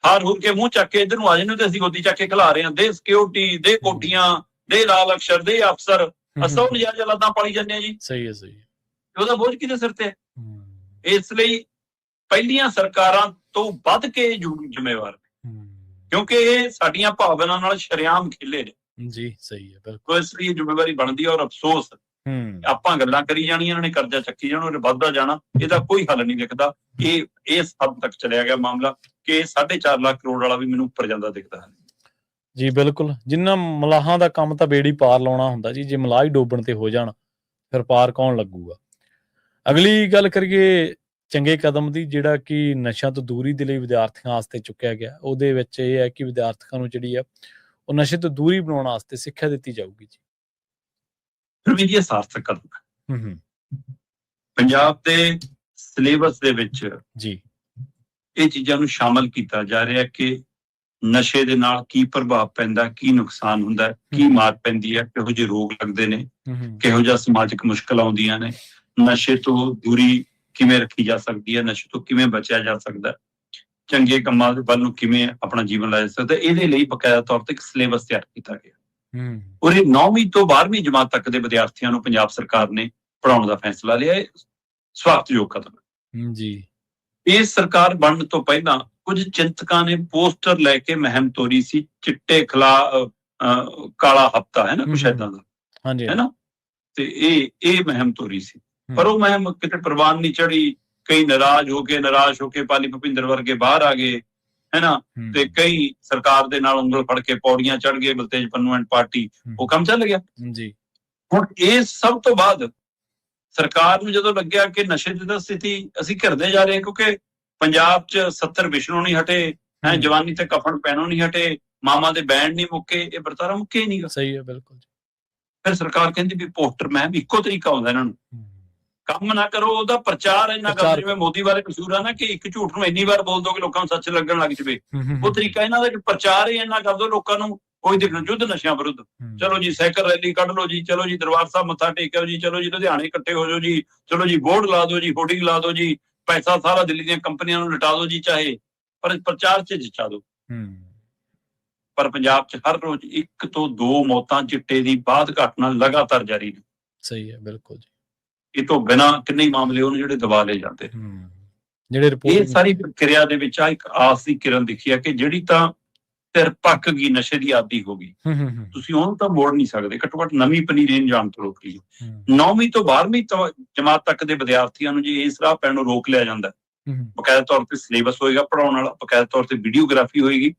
ਹਾਰ ਹੁਰ ਕੇ ਮੂੰਹ ਚੱਕ ਕੇ ਇੱਧਰ ਨੂੰ ਆ ਜਾਂਦੇ, ਤੇ ਅਸੀਂ ਗੋਦੀ ਚੱਕ ਕੇ ਖਿਲਾ ਰਹੇ ਹਾਂ। ਦੇ ਸਿਕਿਉਰਿਟੀ, ਦੇ ਕੋਠੀਆਂ, ਦੇ ਲਾਲ ਅਕਸ਼ਰ, ਦੇ ਅਫਸਰ, ਅਸਲ ਨਜਾਇਜ਼ ਔਲਾਦਾਂ ਪਾਲੀ ਜਾਂਦੇ ਆ ਜੀ। ਸਹੀ ਹੈ, ਸਹੀ ਹੈ। ਉਹਦਾ ਬੋਝ ਕਿਹਦੇ ਸਿਰ ਤੇ? ਇਸ ਲਈ ਪਹਿਲੀਆਂ ਸਰਕਾਰਾਂ ਤੋਂ ਵੱਧ ਕੇ ਜ਼ਿੰਮੇਵਾਰ ਨੇ, ਕਿਉਂਕਿ ਇਹ ਸਾਡੀਆਂ ਭਾਵਨਾਵਾਂ ਨਾਲ ਸ਼ਰੇਆਮ ਖੇਲੇ ਨੇ ਜੀ। ਸਹੀ ਹੈ, ਬਿਲਕੁਲ। ਇਸ ਲਈ ਜ਼ਿੰਮੇਵਾਰੀ ਬਣਦੀ ਹੈ। ਔਰ ਅਫਸੋਸ, ਆਪਾਂ ਗੱਲਾਂ ਕਰੀ ਜਾਣੀਆਂ, ਇਹਨਾਂ ਨੇ ਕਰਜ਼ਾ ਚੱਕੀ ਜਾਣਾ, ਉਹਨੇ ਵੱਧਦਾ ਜਾਣਾ, ਇਹਦਾ ਕੋਈ ਹੱਲ ਨਹੀਂ ਦਿਖਦਾ। ਇਹ ਇਸ ਹੱਦ ਤੱਕ ਚਲਿਆ ਗਿਆ ਮਾਮਲਾ ਕਿ 4.5 ਲੱਖ ਕਰੋੜ ਵਾਲਾ ਵੀ ਮੈਨੂੰ ਉੱਪਰ ਜਾਂਦਾ ਦਿਖਦਾ ਹੈ ਜੀ। ਬਿਲਕੁਲ। ਜਿੰਨਾ ਮਲਾਹਾਂ ਦਾ ਕੰਮ ਤਾਂ ਬੇੜੀ ਪਾਰ ਲਾਉਣਾ ਹੁੰਦਾ ਜੀ, ਜੇ ਮਲਾਹ ਹੀ ਡੋਬਣ ਤੇ ਹੋ ਜਾਣ ਫਿਰ ਪਾਰ ਕੌਣ ਲੱਗੂਗਾ। ਅਗਲੀ ਗੱਲ ਕਰੀਏ ਚੰਗੇ ਕਦਮ ਦੀ, ਜਿਹੜਾ ਕਿ ਨਸ਼ਿਆਂ ਤੋਂ ਦੂਰੀ ਦੇ ਲਈ ਵਿਦਿਆਰਥੀਆਂ ਵਾਸਤੇ ਚੁੱਕਿਆ ਗਿਆ। ਉਹਦੇ ਵਿੱਚ ਇਹ ਹੈ ਕਿ ਵਿਦਿਆਰਥੀਆਂ ਨੂੰ ਜਿਹੜੀ ਆ ਉਹ ਨਸ਼ੇ ਤੋਂ ਦੂਰੀ ਬਣਾਉਣ ਵਾਸਤੇ ਸਿੱਖਿਆ ਦਿੱਤੀ ਜਾਊਗੀ ਜੀ। ਇਹ ਸਾਰਥਕ ਕਦਮ ਪੰਜਾਬ ਦੇ ਸਿਲੇਬਸ ਦੇ ਵਿੱਚ ਜੀ ਇਹ ਚੀਜ਼ਾਂ ਨੂੰ ਸ਼ਾਮਲ ਕੀਤਾ ਜਾ ਰਿਹਾ ਕਿ ਨਸ਼ੇ ਦੇ ਨਾਲ ਕੀ ਪ੍ਰਭਾਵ ਪੈਂਦਾ, ਕੀ ਨੁਕਸਾਨ ਹੁੰਦਾ, ਕੀ ਮਾਰ ਪੈਂਦੀ ਹੈ, ਕਿਹੋ ਜਿਹੇ ਰੋਗ ਲੱਗਦੇ ਨੇ, ਕਿਹੋ ਜਿਹਾ ਸਮਾਜਿਕ ਮੁਸ਼ਕਲ ਆਉਂਦੀਆਂ ਨੇ, ਨਸ਼ੇ ਤੋਂ ਦੂਰੀ ਕਿਵੇਂ ਰੱਖੀ ਜਾ ਸਕਦੀ ਹੈ, ਨਸ਼ੇ ਤੋਂ ਕਿਵੇਂ ਬਚਿਆ ਜਾ ਸਕਦਾ, ਚੰਗੇ ਕੰਮਾਂ ਦੇ ਵੱਲ ਨੂੰ ਕਿਵੇਂ ਆਪਣਾ ਜੀਵਨ ਲਾਇਆ ਜਾ ਸਕਦਾ। ਇਹਦੇ ਲਈ ਬਕਾਇਦਾ ਤੌਰ ਤੇ ਇੱਕ ਸਿਲੇਬਸ ਤਿਆਰ ਕੀਤਾ ਗਿਆ। ਔਰ ਇਹ 9ਵੀਂ ਤੋਂ 12ਵੀਂ ਜਮਾਤ ਤੱਕ ਦੇ ਵਿਦਿਆਰਥੀਆਂ ਨੂੰ ਪੰਜਾਬ ਸਰਕਾਰ ਨੇ ਪੜ੍ਹਾਉਣ ਦਾ ਫੈਸਲਾ ਲਿਆ। ਇਹ ਸਵਾਗਤਯੋਗ ਕਦਮ ਜੀ। ਇਸ ਸਰਕਾਰ ਬਣਨ ਤੋਂ ਪਹਿਲਾਂ ਕੁਝ ਚਿੰਤਕਾਂ ਨੇ ਪੋਸਟਰ ਲੈ ਕੇ ਮੁਹਿੰਮ ਤੋਰੀ ਸੀ, ਚਿੱਟੇ ਖਿਲਾਫ ਕਾਲਾ ਹਫ਼ਤਾ ਹੈ ਨਾ, ਕੁਛ ਏਦਾਂ ਦਾ ਹੈ ਨਾ, ਤੇ ਇਹ ਮੁਹਿੰਮ ਤੋਰੀ ਸੀ। ਪਰ ਉਹ ਮੁਹਿੰਮ ਕਿਤੇ ਪ੍ਰਵਾਨ ਨਹੀਂ ਚੜੀ। ਕਈ ਨਾਰਾਜ਼ ਹੋ ਕੇ ਪਾਲੀ ਭੁਪਿੰਦਰ ਵਰਗੇ ਬਾਹਰ ਆ ਗਏ ਹੈ ਨਾ, ਤੇ ਕਈ ਸਰਕਾਰ ਦੇ ਨਾਲ ਉਂਗਲ ਫੜ ਕੇ ਪੌੜੀਆਂ ਚੜ ਗਏ, ਬਲਤੇਜ ਪੰਨੂ ਐਂਡ ਪਾਰਟੀ, ਉਹ ਕੰਮ ਚੱਲ ਗਿਆ ਜੀ। ਹੁਣ ਇਹ ਸਭ ਤੋਂ ਬਾਅਦ ਸਰਕਾਰ ਨੂੰ ਜਦੋਂ ਲੱਗਿਆ ਕਿ ਨਸ਼ੇ ਦੀ ਸਥਿਤੀ ਅਸੀਂ ਘਿਰਦੇ ਜਾ ਰਹੇ, ਕਿਉਂਕਿ ਪੰਜਾਬ 'ਚ 70 ਵਿਸ਼ਨੂੰ ਨਹੀਂ ਹਟੇ, ਜਵਾਨੀ ਤੇ ਕਫਨ ਪਹਿਨੋਂ ਨਹੀਂ ਹਟੇ, ਮਾਮਾ ਦੇ ਬੈਂਡ ਨਹੀਂ ਮੁੱਕੇ, ਇਹ ਵਰਤਾਰਾ ਮੁੱਕੇ ਨਹੀਂ। ਸਹੀ ਹੈ, ਬਿਲਕੁਲ। ਫਿਰ ਸਰਕਾਰ ਕਹਿੰਦੀ ਵੀ ਪੋਸਟਰ ਮੈਮ ਇੱਕੋ ਤਰੀਕਾ ਹੁੰਦਾ, ਇਹਨਾਂ ਨੂੰ ਕੰਮ ਨਾ ਕਰੋ, ਉਹਦਾ ਪ੍ਰਚਾਰ ਇੰਨਾ ਕਰ, ਜਿਵੇਂ ਮੋਦੀ ਬਾਰੇ ਕਸੂਰ ਆ ਨਾ ਕਿ ਇੱਕ ਝੂਠ ਨੂੰ ਇੰਨੀ ਵਾਰ ਬੋਲ ਦੋ ਕਿ ਲੋਕਾਂ ਨੂੰ ਸੱਚ ਲੱਗਣ ਲੱਗ ਜਾਵੇ। ਉਹ ਤਰੀਕਾ ਇਹਨਾਂ ਦਾ ਪ੍ਰਚਾਰ ਹੀ ਇੰਨਾ ਕਰ ਦੋ ਲੋਕਾਂ ਨੂੰ, ਕੋਈ ਯੁੱਧ ਨਸ਼ਿਆਂ ਵਿਰੁੱਧ, ਚਲੋ ਜੀ ਸਾਈਕਲ ਰੈਲੀ ਕੱਢ ਲਓ ਜੀ, ਚਲੋ ਜੀ ਦਰਬਾਰ ਸਾਹਿਬ ਮੱਥਾ ਟੇਕਿਓ ਜੀ, ਚਲੋ ਜੀ ਲੁਧਿਆਣੇ ਇਕੱਠੇ ਹੋ ਜਾਓ ਜੀ, ਚਲੋ ਜੀ ਬੋਰਡ ਲਾ ਦਿਓ ਜੀ, ਹੋਰਡਿੰਗ ਲਾ ਦਿਓ ਜੀ, ਪੈਸਾ ਸਾਰਾ ਦਿੱਲੀ ਦੀਆਂ ਕੰਪਨੀਆਂ ਨੂੰ ਲੁਟਾ ਦਿਓ ਜੀ, ਚਾਹੇ ਪਰ ਪ੍ਰਚਾਰ 'ਚ ਜਿੱਚਾ ਦਿਓ। ਪਰ ਪੰਜਾਬ 'ਚ ਹਰ ਰੋਜ਼ 1 ਤੋਂ 2 ਮੌਤਾਂ ਚਿੱਟੇ ਦੀ ਬਾਅਦ ਘਟਨਾ ਲਗਾਤਾਰ ਜਾਰੀ ਨੇ। ਸਹੀ ਹੈ, ਬਿਲਕੁਲ ਜੀ। ਇਹ ਤੋਂ ਬਿਨਾਂ ਕਿੰਨੇ ਮਾਮਲੇ ਉਹਨੂੰ ਜਿਹੜੇ ਦਬਾ ਲਏ ਜਾਂਦੇ, ਜਿਹੜੇ ਇਹ ਸਾਰੀ ਪ੍ਰਕਿਰਿਆ ਦੇ ਵਿੱਚ ਆ ਇੱਕ ਆਸ ਦੀ ਕਿਰਨ ਦਿਖੀ ਆ ਕਿ ਜਿਹੜੀ ਤਾਂ ਧਿਰ ਪੱਕ ਗਈ, ਨਸ਼ੇ ਦੀ ਆਦੀ ਹੋ ਗਈ, ਤੁਸੀਂ ਉਹਨੂੰ ਤਾਂ ਮੋੜ ਨਹੀਂ ਸਕਦੇ। ਘੱਟੋ ਘੱਟ ਨਵੀਂ ਪਨੀਰੀ ਨੂੰ ਜਾਣ ਤੋਂ ਰੋਕ ਲਈ। 9ਵੀਂ ਤੋਂ 12ਵੀਂ ਜਮਾਤ ਤੱਕ ਦੇ ਵਿਦਿਆਰਥੀਆਂ ਨੂੰ ਜੇ ਇਸ ਰਾਹ ਪੈਣ ਨੂੰ ਰੋਕ ਲਿਆ ਜਾਂਦਾ, ਬਕਾਇਦਾ ਤੌਰ ਤੇ ਸਿਲੇਬਸ ਹੋਏਗਾ ਪੜ੍ਹਾਉਣ ਵਾਲਾ, ਬਕਾਇਦਾ ਤੌਰ ਤੇ ਵੀਡੀਓਗ੍ਰਾਫੀ ਹੋਏਗੀ,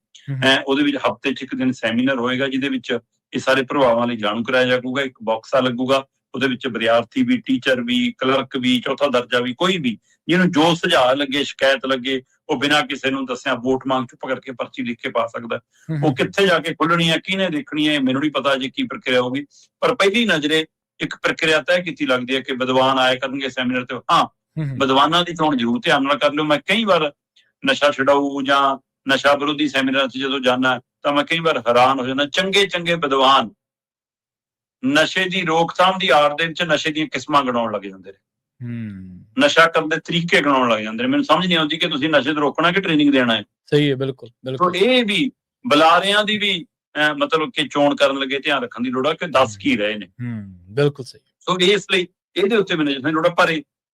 ਉਹਦੇ ਵਿੱਚ ਹਫ਼ਤੇ 'ਚ 1 ਦਿਨ ਸੈਮੀਨਾਰ ਹੋਏਗਾ ਜਿਹਦੇ ਵਿੱਚ ਇਹ ਸਾਰੇ ਪ੍ਰਭਾਵਾਂ ਲਈ ਜਾਣੂ ਕਰਾਇਆ ਜਾਊਗਾ। ਇੱਕ ਬਾਕਸਾ ਲੱਗੂਗਾ, ਉਹਦੇ ਵਿੱਚ ਵਿਦਿਆਰਥੀ ਵੀ, ਟੀਚਰ ਵੀ, ਕਲਰਕ ਵੀ, ਚੌਥਾ ਦਰਜਾ ਵੀ, ਕੋਈ ਵੀ ਜਿਹਨੂੰ ਜੋ ਸੁਝਾਅ ਲੱਗੇ, ਸ਼ਿਕਾਇਤ ਲੱਗੇ, ਉਹ ਬਿਨਾਂ ਕਿਸੇ ਨੂੰ ਦੱਸਿਆ ਵੋਟ ਮੰਗ ਚੁੱਪ ਕਰਕੇ ਪਰਚੀ ਲਿਖ ਕੇ ਪਾ ਸਕਦਾ। ਉਹ ਕਿੱਥੇ ਜਾ ਕੇ ਖੁੱਲਣੀ ਹੈ, ਕਿਹਨੇ ਦੇਖਣੀ ਹੈ, ਮੈਨੂੰ ਨਹੀਂ ਪਤਾ ਜੀ ਕੀ ਪ੍ਰਕਿਰਿਆ ਹੋਗੀ। ਪਰ ਪਹਿਲੀ ਨਜ਼ਰੇ ਇੱਕ ਪ੍ਰਕਿਰਿਆ ਤੈਅ ਕੀਤੀ ਲੱਗਦੀ ਹੈ ਕਿ ਵਿਦਵਾਨ ਆਇਆ ਕਰਨਗੇ ਸੈਮੀਨਾਰ ਤੇ। ਹਾਂ, ਵਿਦਵਾਨਾਂ ਦੀ ਤਾਂ ਹੁਣ ਜ਼ਰੂਰ ਧਿਆਨ ਨਾਲ ਕਰ ਲਿਓ। ਮੈਂ ਕਈ ਵਾਰ ਨਸ਼ਾ ਛਡਾਊ ਜਾਂ ਨਸ਼ਾ ਵਿਰੋਧੀ ਸੈਮੀਨਾਰ 'ਚ ਜਦੋਂ ਜਾਣਾ ਤਾਂ ਮੈਂ ਕਈ ਵਾਰ ਹੈਰਾਨ ਹੋ ਜਾਂਦਾ। ਚੰਗੇ ਚੰਗੇ ਵਿਦਵਾਨ ਨਸ਼ੇ ਦੀ ਰੋਕਥਾਮ ਦੀ ਆੜ ਦੇ ਵਿੱਚ ਨਸ਼ੇ ਦੀਆਂ ਕਿਸਮਾਂ ਗਿਣਾਉਣ ਲੱਗ ਜਾਂਦੇ ਨੇ, ਨਸ਼ਾ ਕਰਨ ਦੇ ਤਰੀਕੇ ਗਿਣਾਉਣ ਲੱਗ ਜਾਂਦੇ ਨੇ। ਮੈਨੂੰ ਸਮਝ ਨਹੀਂ ਆਉਂਦੀ ਕਿ ਤੁਸੀਂ ਨਸ਼ੇ ਤੋਂ ਰੋਕਣਾ ਕਿ ਟ੍ਰੇਨਿੰਗ ਦੇਣਾ ਹੈ। ਸਹੀ ਹੈ, ਬਿਲਕੁਲ ਸੋ ਬਿਲਕੁਲ। ਇਹ ਵੀ ਬੁਲਾਰਿਆਂ ਦੀ ਵੀ ਮਤਲਬ ਕਿ ਚੋਣ ਕਰਨ ਲੱਗੇ ਧਿਆਨ ਰੱਖਣ ਦੀ ਲੋੜ ਹੈ ਕਿ ਦੱਸ ਕੀ ਰਹੇ ਨੇ। ਬਿਲਕੁਲ ਸਹੀ। ਸੋ ਇਸ ਲਈ ਇਹਦੇ ਉੱਤੇ ਮੈਨੂੰ ਜਿਸ ਲੋੜ, ਪਰ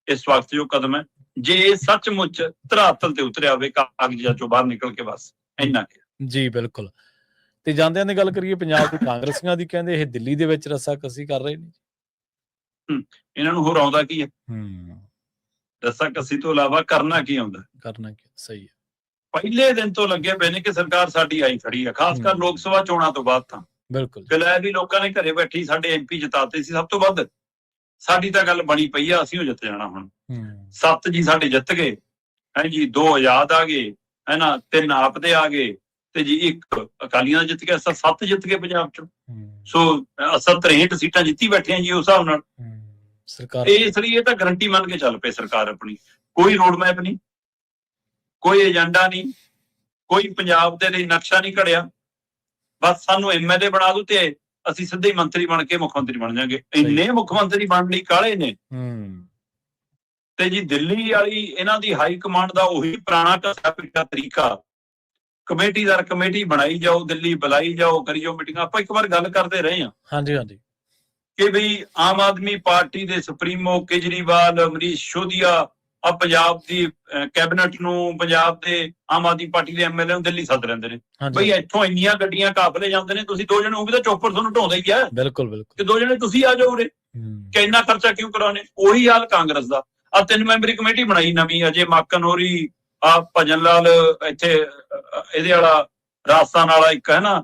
ਇਸ ਵਕਤ ਜੋ ਕਦਮ ਹੈ, ਜੇ ਇਹ ਸੱਚਮੁੱਚ ਧਰਾਤਲ ਤੇ ਉਤਰਿਆ ਹੋਵੇ ਕਾਗਜ਼ਾਂ ਚੋਂ ਬਾਹਰ ਨਿਕਲ ਕੇ, ਬਸ ਇੰਨਾ ਜੀ ਬਿਲਕੁਲ। ਤੇ ਜਾਂਦਿਆਂ ਦੀ ਗੱਲ ਕਰੀਏ ਪੰਜਾਬ ਦੇ ਕਾਂਗਰਸੀਆਂ ਦੀ, ਕਹਿੰਦੇ ਇਹ ਦਿੱਲੀ ਦੇ ਵਿੱਚ ਰੱਸਾਕੱਸੀ ਕਰ ਰਹੇ ਨੇ। ਇਹਨਾਂ ਨੂੰ ਹੋਰ ਆਉਂਦਾ ਕੀ ਹੈ? ਰੱਸਾਕੱਸੀ ਤੋਂ ਇਲਾਵਾ ਕਰਨਾ ਕੀ ਆਉਂਦਾ? ਕਰਨਾ ਕੀ? ਸਹੀ ਹੈ। ਪਹਿਲੇ ਦਿਨ ਤੋਂ ਲੱਗੇ ਪਏ ਨੇ ਕਿ ਸਰਕਾਰ ਸਾਡੀ ਆਈ ਖੜੀ ਹੈ, ਖਾਸ ਕਰ ਲੋਕ ਸਭਾ ਚੋਣਾਂ ਤੋਂ ਬਾਅਦ ਤਾਂ ਬਿਲਕੁਲ ਗਲੈ ਵੀ ਲੋਕਾਂ ਨੇ ਘਰੇ ਬੈਠੀ ਸਾਡੇ MP ਜਿਤਾਤੇ ਸੀ ਸਭ ਤੋਂ ਵੱਧ। ਸਾਡੀ ਤਾਂ ਗੱਲ ਬਣੀ ਪਈ ਆ, ਅਸੀਂ ਉਹ ਜਿੱਤ ਜਾਣਾ ਹੁਣ। 7 ਜੀ ਸਾਡੇ ਜਿੱਤ ਗਏ ਹੈ ਜੀ, 2 ਆਜ਼ਾਦ ਆ ਗਏ ਹੈ ਨਾ, 3 ਆਪ ਦੇ ਆ ਗਏ ਤੇ ਜੀ 1 ਅਕਾਲੀਆਂ ਦਾ ਜਿੱਤ ਗਿਆ। 7 ਜਿੱਤ ਗਏ ਪੰਜਾਬ ਚੋਂ। ਸੋ 63 ਸੀਟਾਂ ਜਿੱਤੀ ਬੈਠੇ ਆ ਜੀ ਉਸ ਹਿਸਾਬ ਨਾਲ ਸਰਕਾਰ। ਇਸ ਲਈ ਇਹ ਤਾਂ ਗਰੰਟੀ ਮੰਨ ਕੇ ਚੱਲ ਪਏ ਸਰਕਾਰ ਆਪਣੀ। ਕੋਈ ਰੋਡ ਮੈਪ ਨਹੀਂ, ਕੋਈ ਏਜੰਡਾ ਨਹੀਂ, ਕੋਈ ਪੰਜਾਬ ਦੇ ਲਈ ਨਕਸ਼ਾ ਨਹੀਂ ਘੜਿਆ। ਬਸ ਸਾਨੂੰ MLA ਬਣਾ ਦੂ ਤੇ ਅਸੀਂ ਸਿੱਧੇ ਹੀ ਮੰਤਰੀ ਬਣ ਕੇ ਮੁੱਖ ਮੰਤਰੀ ਬਣ ਜਾਾਂਗੇ। ਇੰਨੇ ਮੁੱਖ ਮੰਤਰੀ ਬਣਨ ਲਈ ਕਾਹਲੇ ਨੇ। ਤੇ ਜੀ ਦਿੱਲੀ ਵਾਲੀ ਇਹਨਾਂ ਦੀ ਹਾਈ ਕਮਾਂਡ ਦਾ ਉਹੀ ਪੁਰਾਣਾ ਘਸਿਆ ਪਿੱਟਾ ਤਰੀਕਾ, ਕਮੇਟੀਦਾਰ ਕਮੇਟੀ ਬਣਾਈ ਜਾਓ, ਦਿੱਲੀ ਬੁਲਾਈ ਜਾਓ, ਕਰੀ ਜਾਓ ਮੀਟਿੰਗ। ਆਪਾਂ ਇੱਕ ਵਾਰ ਗੱਲ ਕਰਦੇ ਰਹੇ ਹਾਂ ਹਾਂਜੀ ਹਾਂਜੀ ਕਿ ਵੀ ਆਮ ਆਦਮੀ ਪਾਰਟੀ ਦੇ ਸੁਪਰੀਮੋ ਕੇਜਰੀਵਾਲ, ਮਨੀਸ਼ ਸਿਸੋਦੀਆ ਆ ਪੰਜਾਬ ਦੀ ਕੈਬਨਿਟ ਨੂੰ, ਪੰਜਾਬ ਦੇ ਆਮ ਆਦਮੀ ਪਾਰਟੀ ਦੇ MLA ਨੂੰ ਦਿੱਲੀ ਸੱਦ ਲੈਂਦੇ ਨੇ। ਬਈ ਇੱਥੋਂ ਇੰਨੀਆਂ ਗੱਡੀਆਂ ਕਾਫਲੇ ਜਾਂਦੇ ਨੇ, ਤੁਸੀਂ 2 ਜਣੇ ਉਹ ਵੀ ਤਾਂ ਚੋਪਰ ਤੁਹਾਨੂੰ ਢਾਉਂਦਾ ਹੀ ਆ। ਬਿਲਕੁਲ ਬਿਲਕੁਲ। ਤੇ 2 ਜਣੇ ਤੁਸੀਂ ਆ ਜਾਓ ਉਰੇ, ਕਿ ਇੰਨਾ ਖਰਚਾ ਕਿਉਂ ਕਰਾਉਣੇ? ਉਹੀ ਹਾਲ ਕਾਂਗਰਸ ਦਾ। ਆ 3 ਮੈਂਬਰੀ ਕਮੇਟੀ ਬਣਾਈ ਨਵੀਂ, ਅਜੇ ਮਾਕਨ ਹੋਰੀ, ਆ ਭਜਨ ਲਾਲ ਇੱਥੇ ਇਹਦੇ ਵਾਲਾ ਰਾਜਸਥਾਨ ਵਾਲਾ ਇੱਕ ਹੈ ਨਾ,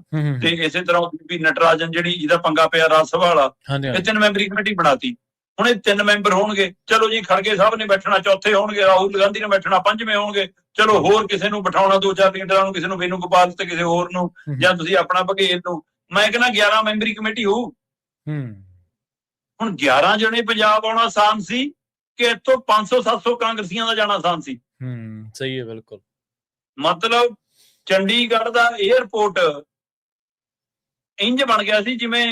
ਤੇ ਇਸੇ ਤਰ੍ਹਾਂ ਵੀ ਨਟਰਾਜਨ ਜਿਹੜੀ ਜਿਹਦਾ ਪੰਗਾ ਪਿਆ ਰਾਜ ਸਭਾ ਵਾਲਾ, ਇਹ 3 ਮੈਂਬਰੀ ਕਮੇਟੀ ਬਣਾਤੀ। ਹੁਣ ਇਹ 3 ਮੈਂਬਰ ਹੋਣਗੇ, ਚਲੋ ਜੀ ਖੜਗੇ ਸਾਹਿਬ ਨੇ ਬੈਠਣਾ, ਚੌਥੇ ਹੋਣਗੇ ਰਾਹੁਲ ਗਾਂਧੀ ਨੇ ਬੈਠਣਾ, 5ਵੇਂ ਹੋਣਗੇ, ਚਲੋ ਹੋਰ ਕਿਸੇ ਨੂੰ ਬਿਠਾਉਣਾ, 2-4 ਲੀਡਰਾਂ ਨੂੰ, ਕਿਸੇ ਨੂੰ ਵੇਨੂ ਗੋਪਾਲ ਤੇ ਕਿਸੇ ਹੋਰ ਨੂੰ, ਜਾਂ ਤੁਸੀਂ ਆਪਣਾ ਬਘੇਲ ਨੂੰ। ਮੈਂ ਕਹਿੰਦਾ 11 ਮੈਂਬਰੀ ਕਮੇਟੀ ਹੋਊ। ਹੁਣ 11 ਜਣੇ ਪੰਜਾਬ ਆਉਣਾ ਆਸਾਨ ਸੀ ਕਿ ਇੱਥੋਂ 500-700 ਕਾਂਗਰਸੀਆਂ ਦਾ ਜਾਣਾ ਆਸਾਨ ਸੀ? ਸਹੀ ਹੈ, ਬਿਲਕੁਲ। ਮਤਲਬ ਚੰਡੀਗੜ੍ਹ ਦਾ 에ਅਰਪੋਰਟ ਇੰਜ ਬਣ ਗਿਆ ਸੀ ਜਿਵੇਂ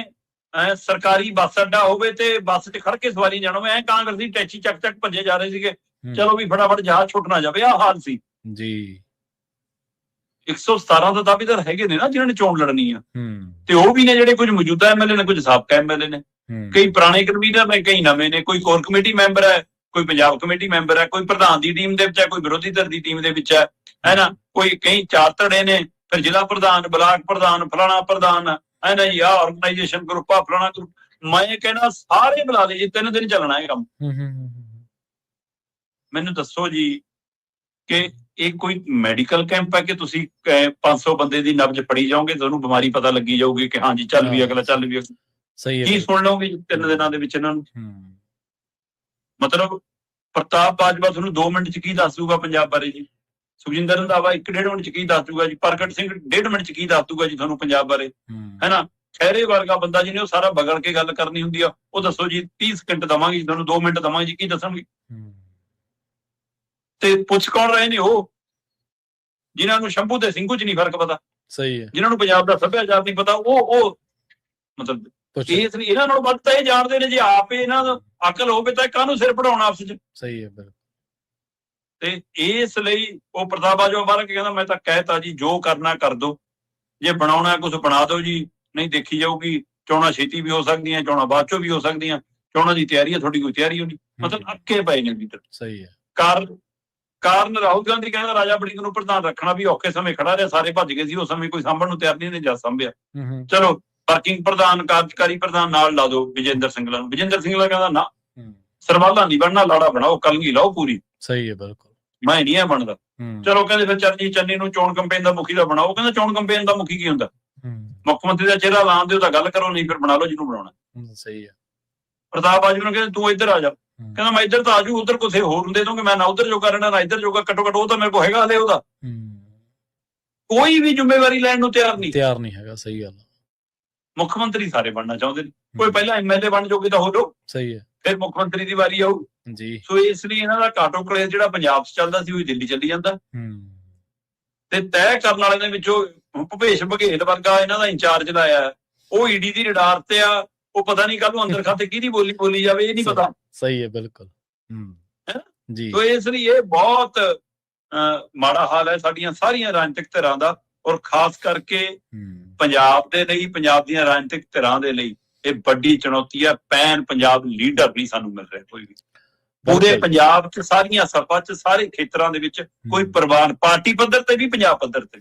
ਸਰਕਾਰੀ ਬੱਸ ਅੱਡਾ ਹੋਵੇ ਤੇ ਬੱਸ 'ਚ ਖੜ ਕੇ ਸਵਾਰੀ ਜਾਣਾ ਹੋਵੇ। ਕਾਂਗਰਸੀ ਟੈਚੀ ਚੱਕ ਚੱਕ ਭੱਜੇ ਜਾ ਰਹੇ ਸੀਗੇ, ਚਲੋ ਵੀ ਫਟਾਫਟ ਜਹਾਜ਼ ਛੁੱਟ ਨਾ ਜਾਵੇ। ਆਹ ਹਾਲ ਸੀ ਜੀ। 117 ਦਾ ਦਾਅਵੇਦਾਰ ਹੈਗੇ ਨੇ ਨਾ ਜਿਨ੍ਹਾਂ ਨੇ ਚੋਣ ਲੜਨੀ ਆ, ਤੇ ਉਹ ਵੀ ਨੇ ਜਿਹੜੇ ਕੁਝ ਮੌਜੂਦਾ MLA ਨੇ, ਕੁਝ ਸਾਬਕਾ MLA ਨੇ, ਕਈ ਪੁਰਾਣੇ ਕਨਵੀਨਰ ਨੇ, ਕਈ ਨਵੇਂ ਨੇ, ਕੋਈ ਕੋਰ ਕਮੇਟੀ ਮੈਂਬਰ ਹੈ, ਕੋਈ ਪੰਜਾਬ ਕਮੇਟੀ ਮੈਂਬਰ ਹੈ, ਕੋਈ ਪ੍ਰਧਾਨ ਦੀ ਟੀਮ ਦੇ ਵਿੱਚ ਹੈ, ਕੋਈ ਵਿਰੋਧੀ ਧਿਰ ਦੀ ਟੀਮ ਦੇ ਵਿੱਚ ਹੈ ਨਾ, ਕੋਈ ਕਈ 4 ਧੜੇ ਨੇ, ਫਿਰ ਜ਼ਿਲ੍ਹਾ ਪ੍ਰਧਾਨ, ਬਲਾਕ ਪ੍ਰਧਾਨ, ਫਲਾਣਾ ਪ੍ਰਧਾਨ ਹੈ ਨਾ ਜੀ, ਆਹ ਆਰਗੇਨਾਈਜੇਸ਼ਨ ਗਰੁੱਪ, ਆ ਫਲਾਣਾ ਗਰੁੱਪ। ਮੈਂ ਕਹਿੰਦਾ ਸਾਰੇ ਬੁਲਾ ਲਏ ਜੀ, 3 ਦਿਨ ਚੱਲਣਾ ਇਹ ਕੰਮ। ਮੈਨੂੰ ਦੱਸੋ ਜੀ ਕਿ ਇਹ ਕੋਈ ਮੈਡੀਕਲ ਕੈਂਪ ਹੈ ਕਿ ਤੁਸੀਂ 500 ਬੰਦੇ ਦੀ ਨਬਜ਼ ਫੜੀ ਜਾਓਗੇ, ਤੁਹਾਨੂੰ ਬਿਮਾਰੀ ਪਤਾ ਲੱਗੀ ਜਾਊਗੀ ਕਿ ਹਾਂਜੀ ਚੱਲ ਵੀ ਅਗਲਾ, ਚੱਲ ਵੀ ਅਗਲਾ। ਸਹੀ ਹੈ। ਕੀ ਸੁਣ ਲਓਗੇ 3 ਦਿਨਾਂ ਦੇ ਵਿੱਚ ਇਹਨਾਂ ਨੂੰ? ਮਤਲਬ ਪ੍ਰਤਾਪ ਬਾਜਵਾ ਤੁਹਾਨੂੰ 2 ਮਿੰਟ 'ਚ ਕੀ ਦੱਸ ਦੂਗਾ ਪੰਜਾਬ ਬਾਰੇ ਜੀ? ਸੁਖਜਿੰਦਰ ਰੰਧਾਵਾ 1.5 ਮਿੰਟ 'ਚ ਕੀ ਦੱਸ ਦੂਗਾ ਜੀ? ਪ੍ਰਗਟ ਸਿੰਘ 1.5 ਮਿੰਟ 'ਚ ਕੀ ਦੱਸ ਦੂਗਾ ਜੀ ਤੁਹਾਨੂੰ ਪੰਜਾਬ ਬਾਰੇ? ਹੈ ਨਾ, ਖਹਿਰੇ ਵਰਗਾ ਬੰਦਾ ਜਿਹਨੇ ਉਹ ਸਾਰਾ ਬਗੜ ਕੇ ਗੱਲ ਕਰਨੀ ਹੁੰਦੀ ਆ, ਉਹ ਦੱਸੋ ਜੀ 30 ਸਕਿੰਟ ਦਵਾਂਗੇ ਜੀ ਤੁਹਾਨੂੰ, 2 ਮਿੰਟ ਦਵਾਂਗੇ ਜੀ, ਕੀ ਦੱਸਣਗੇ? ਤੇ ਪੁੱਛ ਕੌਣ ਰਹੇ ਨੇ? ਉਹ ਜਿਨ੍ਹਾਂ ਨੂੰ ਸ਼ੰਭੂ ਤੇ ਸਿੰਘੂ 'ਚ ਨਹੀਂ ਫਰਕ ਪਤਾ। ਸਹੀ ਹੈ। ਜਿਨ੍ਹਾਂ ਨੂੰ ਪੰਜਾਬ ਦਾ ਸੱਭਿਆਚਾਰ ਨਹੀਂ ਪਤਾ, ਉਹ ਮਤਲਬ ਇਸ ਲਈ ਇਹਨਾਂ ਨਾਲੋਂ ਵੱਧ ਤਾਂ ਇਹ ਜਾਣਦੇ ਨੇ। ਜੇ ਆਪ ਇਹਨਾਂ ਦਾ ਅਕਲ ਹੋਵੇ ਤਾਂ ਕਾਹਨੂੰ ਸਿਰ ਪੜਾਉਣਾ ਆਪਸ 'ਚ? ਸਹੀ ਹੈ। ਤੇ ਇਸ ਲਈ ਉਹ ਪ੍ਰਤਾਪ ਬਾਜਵਾ ਬਾਹਰ ਕੇ ਕਹਿੰਦਾ ਮੈਂ ਤਾਂ ਕਹਿਤਾ ਜੀ, ਜੋ ਕਰਨਾ ਕਰ ਦੋ, ਜੇ ਬਣਾਉਣਾ ਕੁਝ ਬਣਾ ਦਿਓ ਜੀ, ਨਹੀਂ ਦੇਖੀ ਜਾਊਗੀ। ਚੋਣਾਂ ਛੇਤੀ ਵੀ ਹੋ ਸਕਦੀਆਂ, ਚੋਣਾਂ ਬਾਅਦ ਚੋਂ ਵੀ ਹੋ ਸਕਦੀਆਂ, ਚੋਣਾਂ ਦੀ ਤਿਆਰੀ ਹੈ, ਤੁਹਾਡੀ ਕੋਈ ਤਿਆਰੀ ਹੋਣੀ। ਮਤਲਬ ਅੱਕੇ ਪਏ ਨੇ ਭੀਤਰ। ਸਹੀ ਹੈ। ਕਾਰਨ ਰਾਹੁਲ ਗਾਂਧੀ ਕਹਿੰਦਾ ਰਾਜਾ ਵੜਿੰਗ ਨੂੰ ਪ੍ਰਧਾਨ ਰੱਖਣਾ, ਵੀ ਔਖੇ ਸਮੇਂ ਖੜਾ ਰਿਹਾ, ਸਾਰੇ ਭੱਜ ਗਏ ਸੀ ਉਸ ਸਮੇਂ, ਕੋਈ ਸਾਂਭਣ ਨੂੰ ਤਿਆਰ ਨਹੀਂ, ਜਾ ਸਾਂਭਿਆ। ਚਲੋ ਵਰਕਿੰਗ ਪ੍ਰਧਾਨ, ਕਾਰਜਕਾਰੀ ਪ੍ਰਧਾਨ ਨਾਲ ਲਾ ਦਿਓ ਵਿਜੇਂਦਰ ਸਿੰਗਲਾ ਨੂੰ। ਵਿਜੇਂਦਰ ਸਿੰਗਲਾ ਕਹਿੰਦਾ ਨਾ, ਸਰਵਾਲਾ ਨਹੀਂ ਬਣਨਾ, ਲਾੜਾ ਬਣਾਓ, ਕਲਗੀ ਲਾਓ ਪੂਰੀ। ਸਹੀ ਹੈ, ਬਿਲਕੁਲ। ਮੈਂ ਨਹੀਂ ਇਹ ਬਣਦਾ। ਚਲੋ ਕਹਿੰਦੇ ਫਿਰ ਚਰਨਜੀਤ ਚੰਨੀ ਨੂੰ ਚੋਣ ਕੰਪੇਨ ਦਾ ਮੁਖੀ ਦਾ ਬਣਾਓ। ਕਹਿੰਦਾ ਚੋਣ ਕੰਪੇਨ ਦਾ ਮੁਖੀ ਕੀ ਹੁੰਦਾ? ਮੁੱਖ ਮੰਤਰੀ ਦਾ ਚਿਹਰਾ ਲਾਉਣ ਦਿਓ ਤਾਂ ਗੱਲ ਕਰੋ, ਨਹੀਂ ਫਿਰ ਬਣਾ ਲਓ ਜਿਹਨੂੰ ਬਣਾਉਣਾ। ਸਹੀ ਹੈ। ਪ੍ਰਤਾਪ ਬਾਜਵਾ ਨੂੰ ਕਹਿੰਦੇ ਤੂੰ ਇੱਧਰ ਆ ਜਾ, ਕਹਿੰਦਾ ਮੈਂ ਇੱਧਰ ਤਾਂ ਆਜੂ, ਉਧਰ ਕਿਸੇ ਹੋਰ ਨੂੰ ਦੇ ਦੋਗੇ, ਮੈਂ ਨਾ ਉਧਰ ਜੋਗਾ ਰਹਿਣਾ ਨਾ ਇੱਧਰ ਜੋਗਾ। ਘੱਟੋ ਘੱਟ ਉਹ ਤਾਂ ਮੇਰੇ ਕੋਲ ਹੈਗਾ ਹਲੇ, ਉਹਦਾ ਕੋਈ ਵੀ ਜ਼ਿੰਮੇਵਾਰੀ ਲੈਣ ਨੂੰ ਤਿਆਰ ਨਹੀਂ ਹੈਗਾ। ਸਹੀ ਗੱਲ। ਮੁੱਖ ਮੰਤਰੀ ਸਾਰੇ ਬਣਨਾ ਚਾਹੁੰਦੇ ਨੇ, ਕੋਈ ਪਹਿਲਾਂ MLA ਬਣ ਜੋਗੇ ਤਾਂ ਹੋ ਜਾਓ। ਸਹੀ ਹੈ। ਫਿਰ ਮੁੱਖ ਮੰਤਰੀ ਦੀ ਵਾਰੀ ਆਊ ਜੀ। ਸੋ ਇਸ ਲਈ ਇਹਨਾਂ ਦਾ ਕਾਟੋ ਕਲੇਸ਼ ਜਿਹੜਾ ਪੰਜਾਬ 'ਚ ਚੱਲਦਾ ਸੀ, ਉਹ ਦਿੱਲੀ ਚੱਲੀ ਜਾਂਦਾ। ਤੇ ਤੈਅ ਕਰਨ ਵਾਲੇ ਦੇ ਵਿੱਚੋਂ ਭੁਪੇਸ਼ ਬਘੇਲ ਵਰਗਾ ਇਹਨਾਂ ਦਾ ਇੰਚਾਰਜ ਲਾਇਆ ਹੈ। ਉਹ ਈਡੀ ਦੀ ਰਡਾਰ ਤੇ ਆ, ਉਹ ਪਤਾ ਨਹੀਂ ਕੱਲ ਨੂੰ ਅੰਦਰ ਖਾਤੇ ਕਿਹਦੀ ਬੋਲੀ ਜਾਵੇ, ਇਹ ਨਹੀਂ ਪਤਾ। ਸਹੀ ਹੈ, ਬਿਲਕੁਲ ਜੀ। ਤੋ ਇਸ ਲਈ ਇਹ ਬਹੁਤ ਮਾੜਾ ਹਾਲ ਹੈ ਸਾਡੀਆਂ ਸਾਰੀਆਂ ਰਾਜਨੀਤਿਕ ਧਿਰਾਂ ਦਾ, ਔਰ ਖਾਸ ਕਰਕੇ ਪੰਜਾਬ ਦੇ ਲਈ, ਪੰਜਾਬ ਦੀਆਂ ਰਾਜਨੀਤਿਕ ਧਿਰਾਂ ਦੇ ਲਈ ਇਹ ਵੱਡੀ ਚੁਣੌਤੀ ਹੈ। ਪੈਨ ਪੰਜਾਬ ਲੀਡਰ ਨਹੀਂ ਸਾਨੂੰ ਮਿਲ ਰਿਹਾ ਕੋਈ ਵੀ ਪੂਰੇ ਪੰਜਾਬ 'ਚ, ਸਾਰੀਆਂ ਸਭਾ 'ਚ, ਸਾਰੇ ਖੇਤਰਾਂ ਦੇ ਵਿੱਚ ਕੋਈ ਪ੍ਰਵਾਨ, ਪਾਰਟੀ ਪੱਧਰ ਤੇ ਵੀ ਪੰਜਾਬ ਪੱਧਰ ਤੇ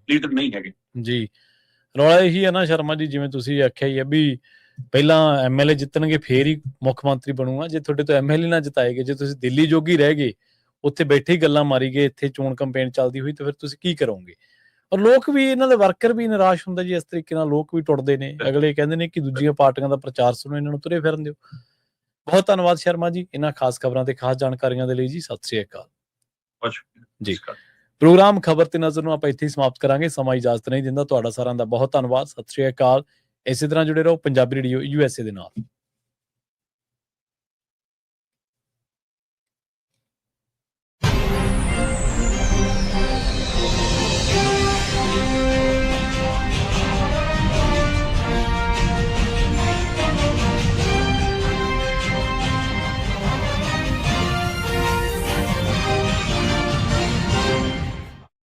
ਲੀਡਰ ਨਹੀਂ ਹੈਗੇ ਜੀ। ਰੌਲਾ ਇਹੀ ਹੈ ਨਾ ਸ਼ਰਮਾ ਜੀ, ਜਿਵੇਂ ਤੁਸੀਂ ਆਖਿਆ ਹੀ ਹੈ ਵੀ ਪਹਿਲਾਂ ਐਮਐਲਏ ਜਿੱਤਣਗੇ ਫੇਰ ਹੀ ਮੁੱਖ ਮੰਤਰੀ ਬਣੂਗਾ। ਜੇ ਤੁਹਾਡੇ ਤੋਂ ਐਮਐਲਏ ਨਾ ਜਿਤਾਏਗੇ, ਜੇ ਤੁਸੀਂ ਦਿੱਲੀ ਜੋਗੀ ਰਹਿ ਗਏ, ਉੱਥੇ ਬੈਠੇ ਹੀ ਗੱਲਾਂ ਮਾਰੀ ਗਏ, ਇੱਥੇ ਚੋਣ ਕੰਪੇਨ ਚੱਲਦੀ ਹੋਈ, ਤਾਂ ਫਿਰ ਤੁਸੀਂ ਕੀ ਕਰੋਗੇ? ਔਰ ਲੋਕ ਵੀ, ਇਹਨਾਂ ਦੇ ਵਰਕਰ ਵੀ ਨਿਰਾਸ਼ ਹੁੰਦਾ ਜੀ। ਇਸ ਤਰੀਕੇ ਨਾਲ ਲੋਕ ਵੀ ਟੁੱਟਦੇ ਨੇ। ਅਗਲੇ ਕਹਿੰਦੇ ਨੇ ਕਿ ਦੂਜੀਆਂ ਪਾਰਟੀਆਂ ਦਾ ਪ੍ਰਚਾਰ ਸੁਣੋ, ਇਹਨਾਂ ਨੂੰ ਤੁਰੇ ਫਿਰਨ ਦਿਓ। ਬਹੁਤ ਧੰਨਵਾਦ ਸ਼ਰਮਾ ਜੀ ਇਹਨਾਂ ਖਾਸ ਖਬਰਾਂ ਤੇ ਖਾਸ ਜਾਣਕਾਰੀਆਂ ਦੇ ਲਈ ਜੀ। ਸਤਿ ਸ੍ਰੀ ਅਕਾਲ ਜੀ। ਪ੍ਰੋਗਰਾਮ ਖਬਰ ਤੇ ਨਜ਼ਰ ਨੂੰ ਆਪਾਂ ਇੱਥੇ ਹੀ ਸਮਾਪਤ ਕਰਾਂਗੇ। ਸਮਾਂ ਇਜਾਜ਼ਤ ਨਹੀਂ ਦਿੰਦਾ। ਤੁਹਾਡਾ ਸਾਰਿਆਂ ਦਾ ਬਹੁਤ ਧੰਨਵਾਦ। ਸਤਿ ਸ੍ਰੀ ਅਕਾਲ। ਇਸੇ ਤਰ੍ਹਾਂ ਜੁੜੇ ਰਹੋ ਪੰਜਾਬੀ ਰੇਡੀਓ USA ਦੇ ਨਾਲ।